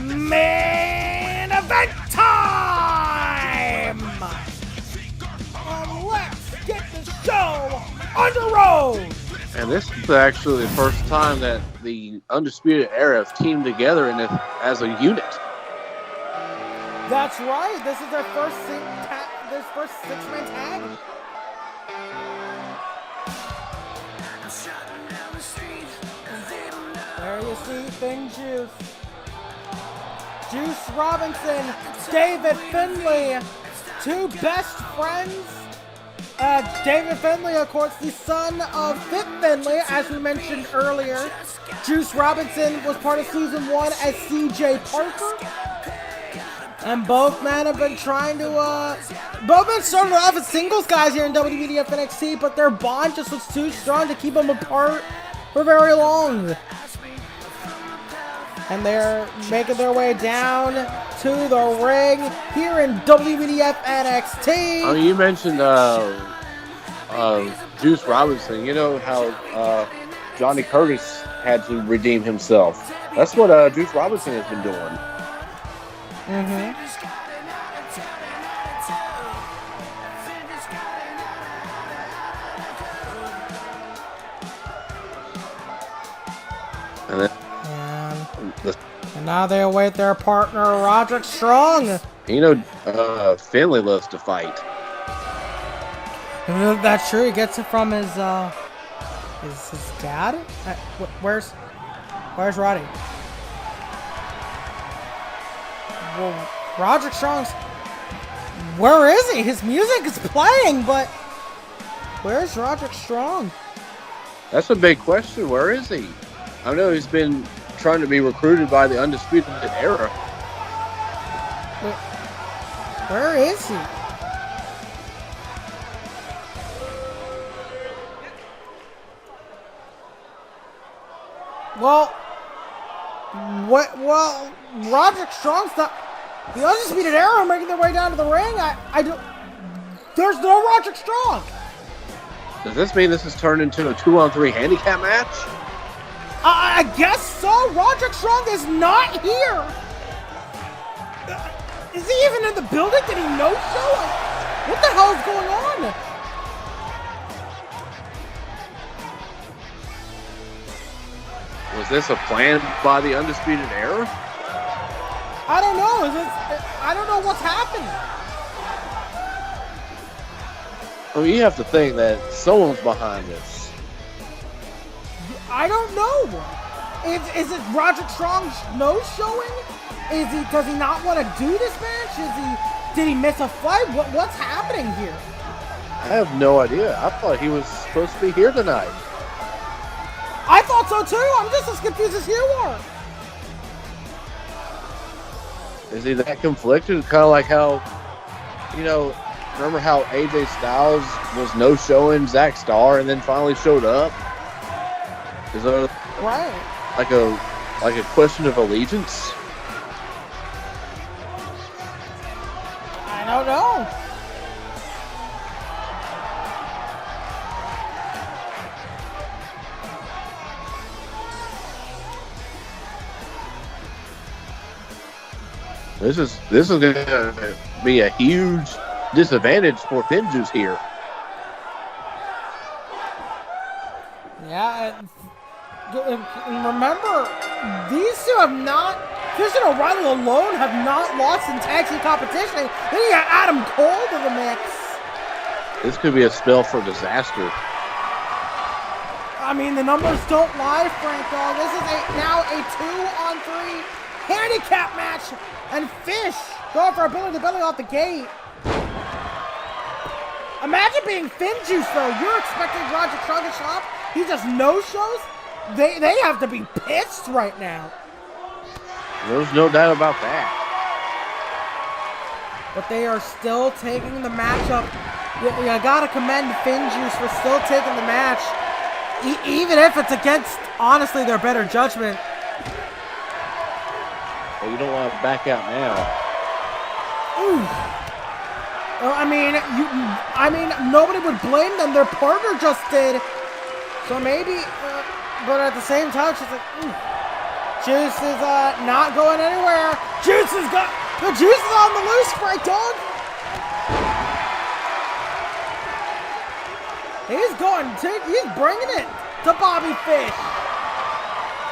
main event time! And let's get the show on the road! And this is actually the first time that the Undisputed Era have teamed together as a unit. That's right. This is their first 6-man tag. There you see Thing Juice. Juice Robinson, David Finlay, 2 best friends. David Finlay, of course, the son of Fit Finlay, as we mentioned earlier. Juice Robinson was part of Season 1 as CJ Parker. And both men have been trying to, both men started off as singles guys here in WEDF NXT, but their bond just was too strong to keep them apart for very long. And they're making their way down to the ring here in WEDF NXT. Oh, you mentioned Juice Robinson. You know how Johnny Curtis had to redeem himself. That's what Juice Robinson has been doing. Mm-hmm. And now they await their partner, Roderick Strong. You know, Finlay loves to fight. That's true. He gets it from his dad. Where's Roddy? Well, Roderick Strong's. Where is he? His music is playing, but where's Roderick Strong? That's a big question. Where is he? I know he's been trying to be recruited by the Undisputed Era. Where is he? Well, Roderick Strong's the Undisputed Era making their way down to the ring. I don't. There's no Roderick Strong. Does this mean this has turned into a 2-on-3 handicap match? I guess so. Roderick Strong is not here. Is he even in the building? Did he no-show? What the hell is going on? Was this a plan by the Undisputed Era? I don't know. I don't know what's happening. I mean, you have to think that someone's behind this. I don't know. Is it Roderick Strong's no-showing? Does he not want to do this match? Did he miss a flight? What's happening here? I have no idea. I thought he was supposed to be here tonight. I thought so too. I'm just as confused as you are. Is he that conflicted? Kind of like how, remember how AJ Styles was no-showing Zack Starr and then finally showed up? Is there right like a question of allegiance? I don't know. This is going to be a huge disadvantage for Finjuice here. Yeah, remember, these two have not, Christian O'Reilly alone have not lost in tag team competition. Then you got Adam Cole to the mix. This could be a spell for disaster. I mean, the numbers don't lie, Frank Dawg. This is now a 2-on-3 handicap match. And Fish going for a belly-to-belly off the gate. Imagine being Finjuice, though. You're expecting Roderick Strong to show up. He just no-shows. They have to be pissed right now. There's no doubt about that. But they are still taking the matchup. You gotta commend Finjuice for still taking the match. Even if it's against, honestly, their better judgment. Well, you don't want to back out now. Ooh. I mean, nobody would blame them. Their partner just did. So maybe, but at the same time, she's like, ooh. Juice is not going anywhere. Juice is on the loose, Frank Dawg. He's bringing it to Bobby Fish.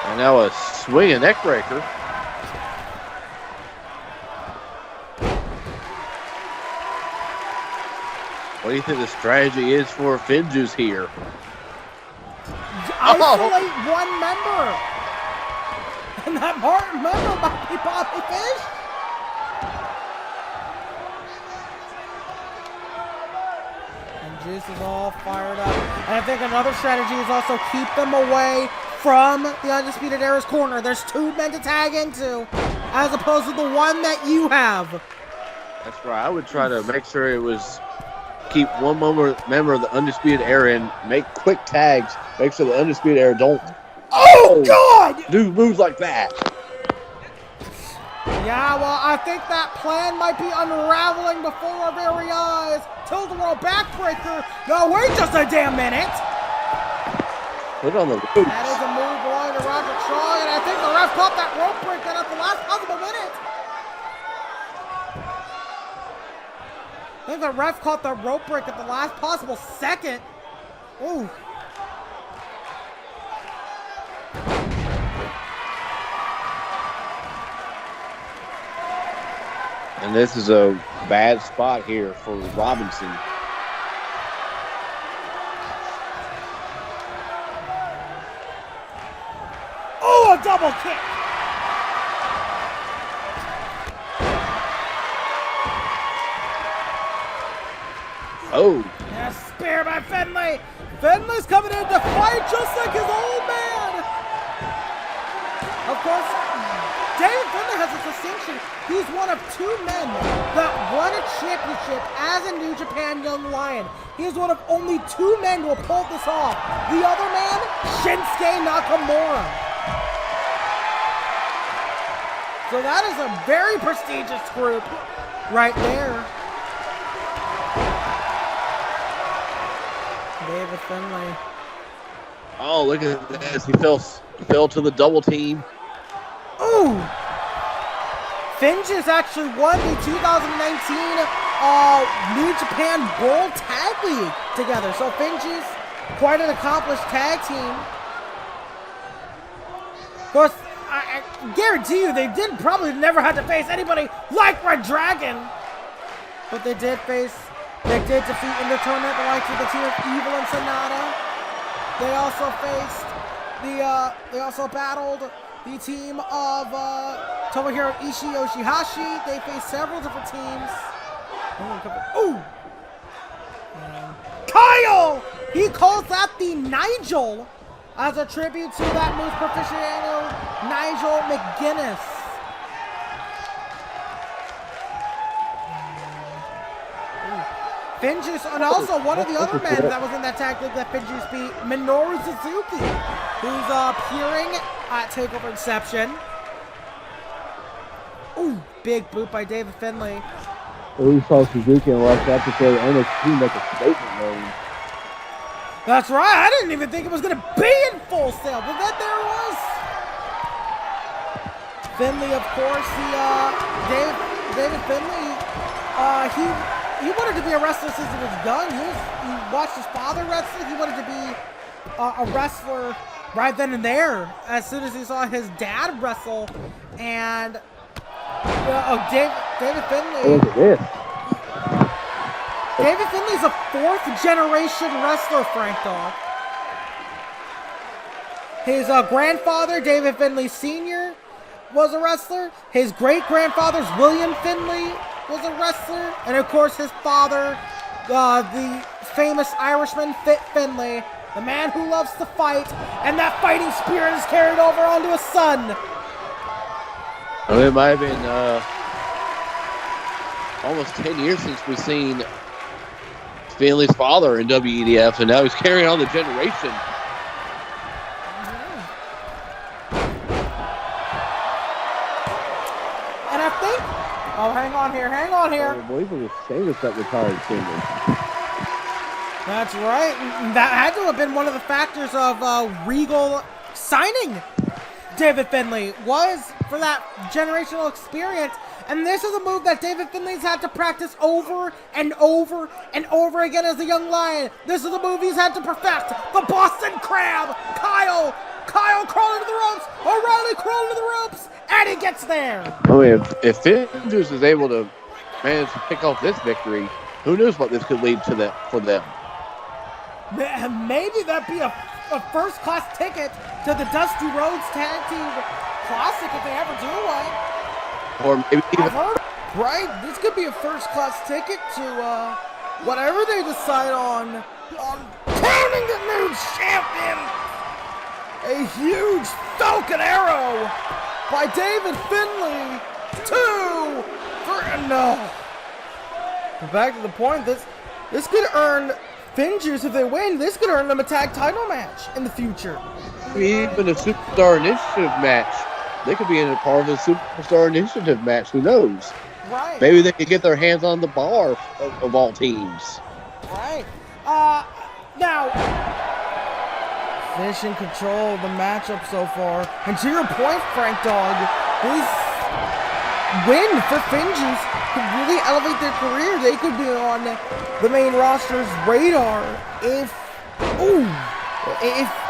And now a swinging neck breaker. What do you think the strategy is for Finjuice here? Isolate one member. And that member might be Bobby Fish. And Juice is all fired up. And I think another strategy is also keep them away from the Undisputed Era's corner. There's two men to tag into, as opposed to the one that you have. That's right. I would try to make sure it was keep one member of the Undisputed Era and make quick tags. Make sure the Undisputed Era don't God! do moves like that. Yeah, well, I think that plan might be unraveling before our very eyes. Tilt-a-whirl backbreaker. No, wait just a damn minute. Put on the ropes. That is a move right Strong, and I think the ref caught that rope break at the last possible minute. I think the ref caught the rope break at the last possible second. Ooh. And this is a bad spot here for Robinson. Oh, a double kick. Oh. Yeah, spear by Finlay. Finlay's coming in to fight just like his old man. Of course, David Finlay has a distinction. He's one of two men that won a championship as a New Japan Young Lion. He is one of only two men who have pulled this off. The other man, Shinsuke Nakamura. So that is a very prestigious group right there. David Finlay. Oh, look at this. He fell to the double team. Ooh! Finches actually won the 2019 New Japan World Tag League together. So Finches, quite an accomplished tag team. Of course, I guarantee you they did probably never have to face anybody like Red Dragon. But they did defeat in the tournament the likes of the team of Evil and Sonata. They also battled the team of Tomohiro Ishii Yoshihashi. They faced several different teams. Ooh! Kyle! He calls that the Nigel as a tribute to that most proficient Nigel McGuinness. Finjuice, and also one of the other men that was in that tag league that Finjuice beat, Minoru Suzuki, who's appearing at TakeOver Inception. Ooh, big boot by David Finlay. We saw Suzuki in the last episode of NXT make a statement mode. That's right, I didn't even think it was going to be in Full Sail, but then there it was. Finlay, of course, David Finlay, he wanted to be a wrestler since he was young. He watched his father wrestle. He wanted to be a wrestler right then and there as soon as he saw his dad wrestle. And David Finlay. Look at this. David Finlay's a fourth generation wrestler, Frank Dawg. His grandfather, David Finlay Sr., was a wrestler. His great-grandfather's William Finlay was a wrestler. And of course his father, the famous Irishman Fit Finlay, the man who loves to fight, and that fighting spirit is carried over onto his son. Well, it might have been almost 10 years since we've seen Finlay's father in WEDF, and now he's carrying on the generation. And I think, hang on here. I believe it was Sheamus that retired Finlay. That's right. That had to have been one of the factors of Regal signing David Finlay, was for that generational experience. And this is a move that David Finlay's had to practice over and over and over again as a young lion. This is a move he's had to perfect. The Boston Crab. Kyle crawling to the ropes. O'Reilly crawling to the ropes. And he gets there. I mean, if Finjuice is able to manage to pick off this victory, who knows what this could lead to for them. Maybe that'd be a first-class ticket to the Dusty Rhodes Tag Team Classic if they ever do one. Or maybe even, right? This could be a first-class ticket to whatever they decide on crowning the new champion. A huge Falcon Arrow by David Finlay. 2 for no. Back to the point. This could earn Finjuice, if they win, this could earn them a tag title match in the future. even a Superstar Initiative match. They could be in a part of a Superstar Initiative match. Who knows? Right. Maybe they could get their hands on the bar of all teams. Right. Now, Fish in control of the matchup so far. And to your point, Frank Dawg, this win for Finjuice could really elevate their career. They could be on the main roster's radar if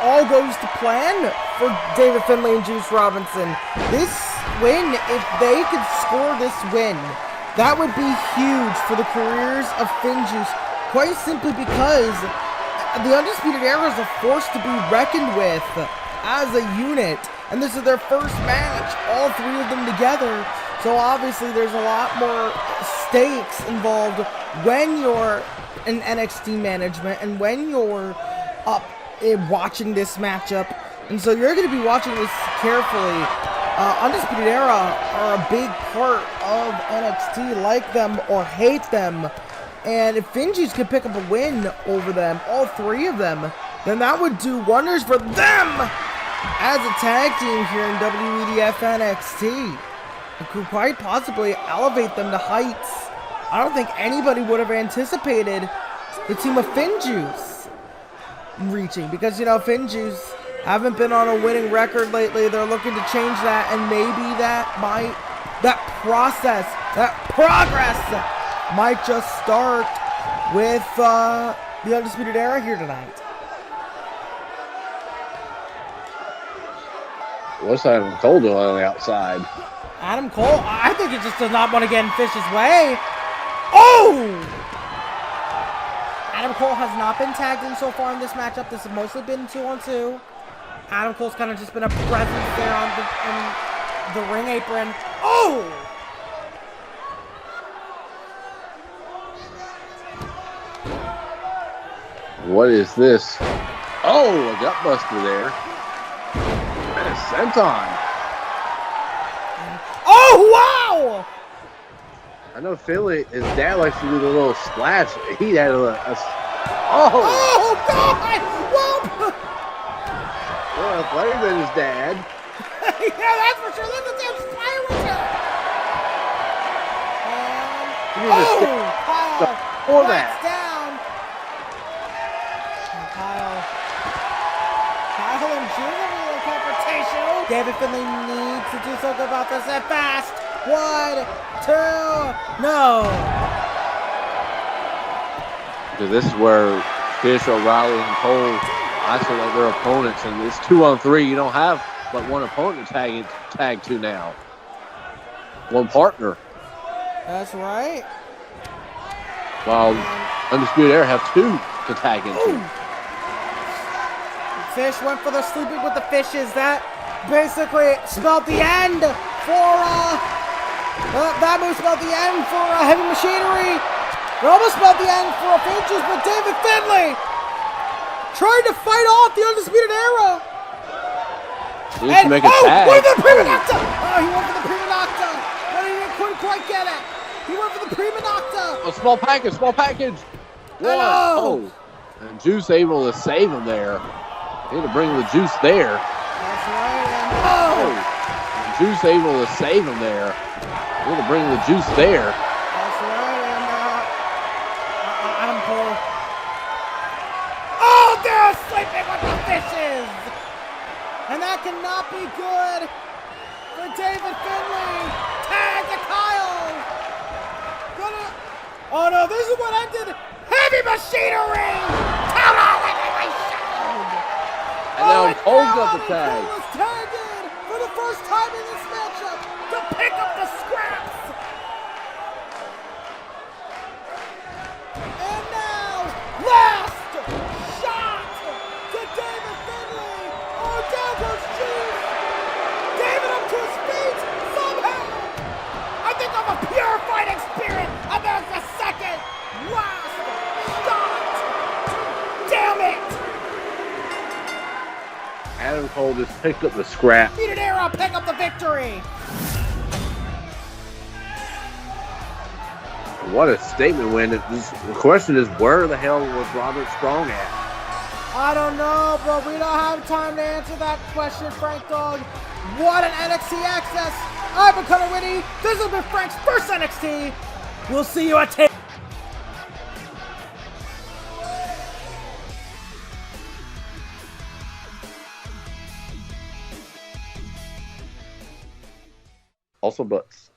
all goes to plan for David Finlay and Juice Robinson. This win, if they could score this win, that would be huge for the careers of Finjuice, quite simply because the Undisputed Era is a force to be reckoned with as a unit, and this is their first match, all three of them together. So obviously there's a lot more stakes involved when you're in NXT management and when you're up watching this matchup. And so you're going to be watching this carefully. Undisputed Era are a big part of NXT, like them or hate them. And if Finjuice could pick up a win over them, all three of them, then that would do wonders for them as a tag team here in WEDF NXT. It could quite possibly elevate them to heights I don't think anybody would have anticipated the team of Finjuice reaching, because, you know, Finjuice haven't been on a winning record lately. They're looking to change that, and maybe that progress might just start with the Undisputed Era here tonight. What's Adam Cole doing on the outside? Adam Cole, I think he just does not want to get in Fish's way. Oh! Adam Cole has not been tagged in so far in this matchup. This has mostly been 2-on-2. Adam Cole's kind of just been a presence there on the ring apron. Oh! What is this? Oh, a gutbuster there. And a senton. Oh, wow! I know Finlay, his dad likes to do the little splash. He had a Oh, God! Whoa! Well, player than his dad. Yeah, that's for sure. Look at them spiraling. Kyle lights down. And Kyle and Junior in a confrontation. Oh, David Finlay needs to do something about this at fast. 1, 2, no. Because this is where Fish, O'Reilly, and Cole isolate their opponents, and it's 2-on-3. You don't have but one opponent to tag to now. One partner. That's right. While Undisputed Era have two to tag into. Ooh. Fish went for the sleeping with the fishes. That basically spelled the end for that move spelled the end for Heavy Machinery. It almost spelled the end for Finjuice, but David Finlay trying to fight off the Undisputed Era. He needs to make a tag. Went for the Prima Nocta! Oh, he went for the Prima Nocta, but he couldn't quite get it. He went for the Prima Nocta. A small package. Whoa. And Juice able to save him there. He had to bring the Juice there. That's right. And Juice able to save him there. He had to bring the Juice there. That's right. And Adam Cole. Oh, they're sleeping with the fishes. And that cannot be good for David Finlay. Tag to Kyle. Oh no, this is what ended Heavy Machinery. Total elimination. And now Cole got the tag. Cole was tagged in for the first time in this matchup to pick up the scraps. And now, last shot to David Finlay. Oh, down goes Juice. David up to his feet somehow. I think of a pure fighting spirit. And there's the second last shot. Damn it. Adam Cole just picked up the scrap. Undisputed Era pick up the victory. What a statement win. The question is, where the hell was Roderick Strong at? I don't know, but we don't have time to answer that question, Frank Dawg. What an NXT Axxess. I've been Connor Whitney. This has been Frank's first NXT. We'll see you at 10. Also butts.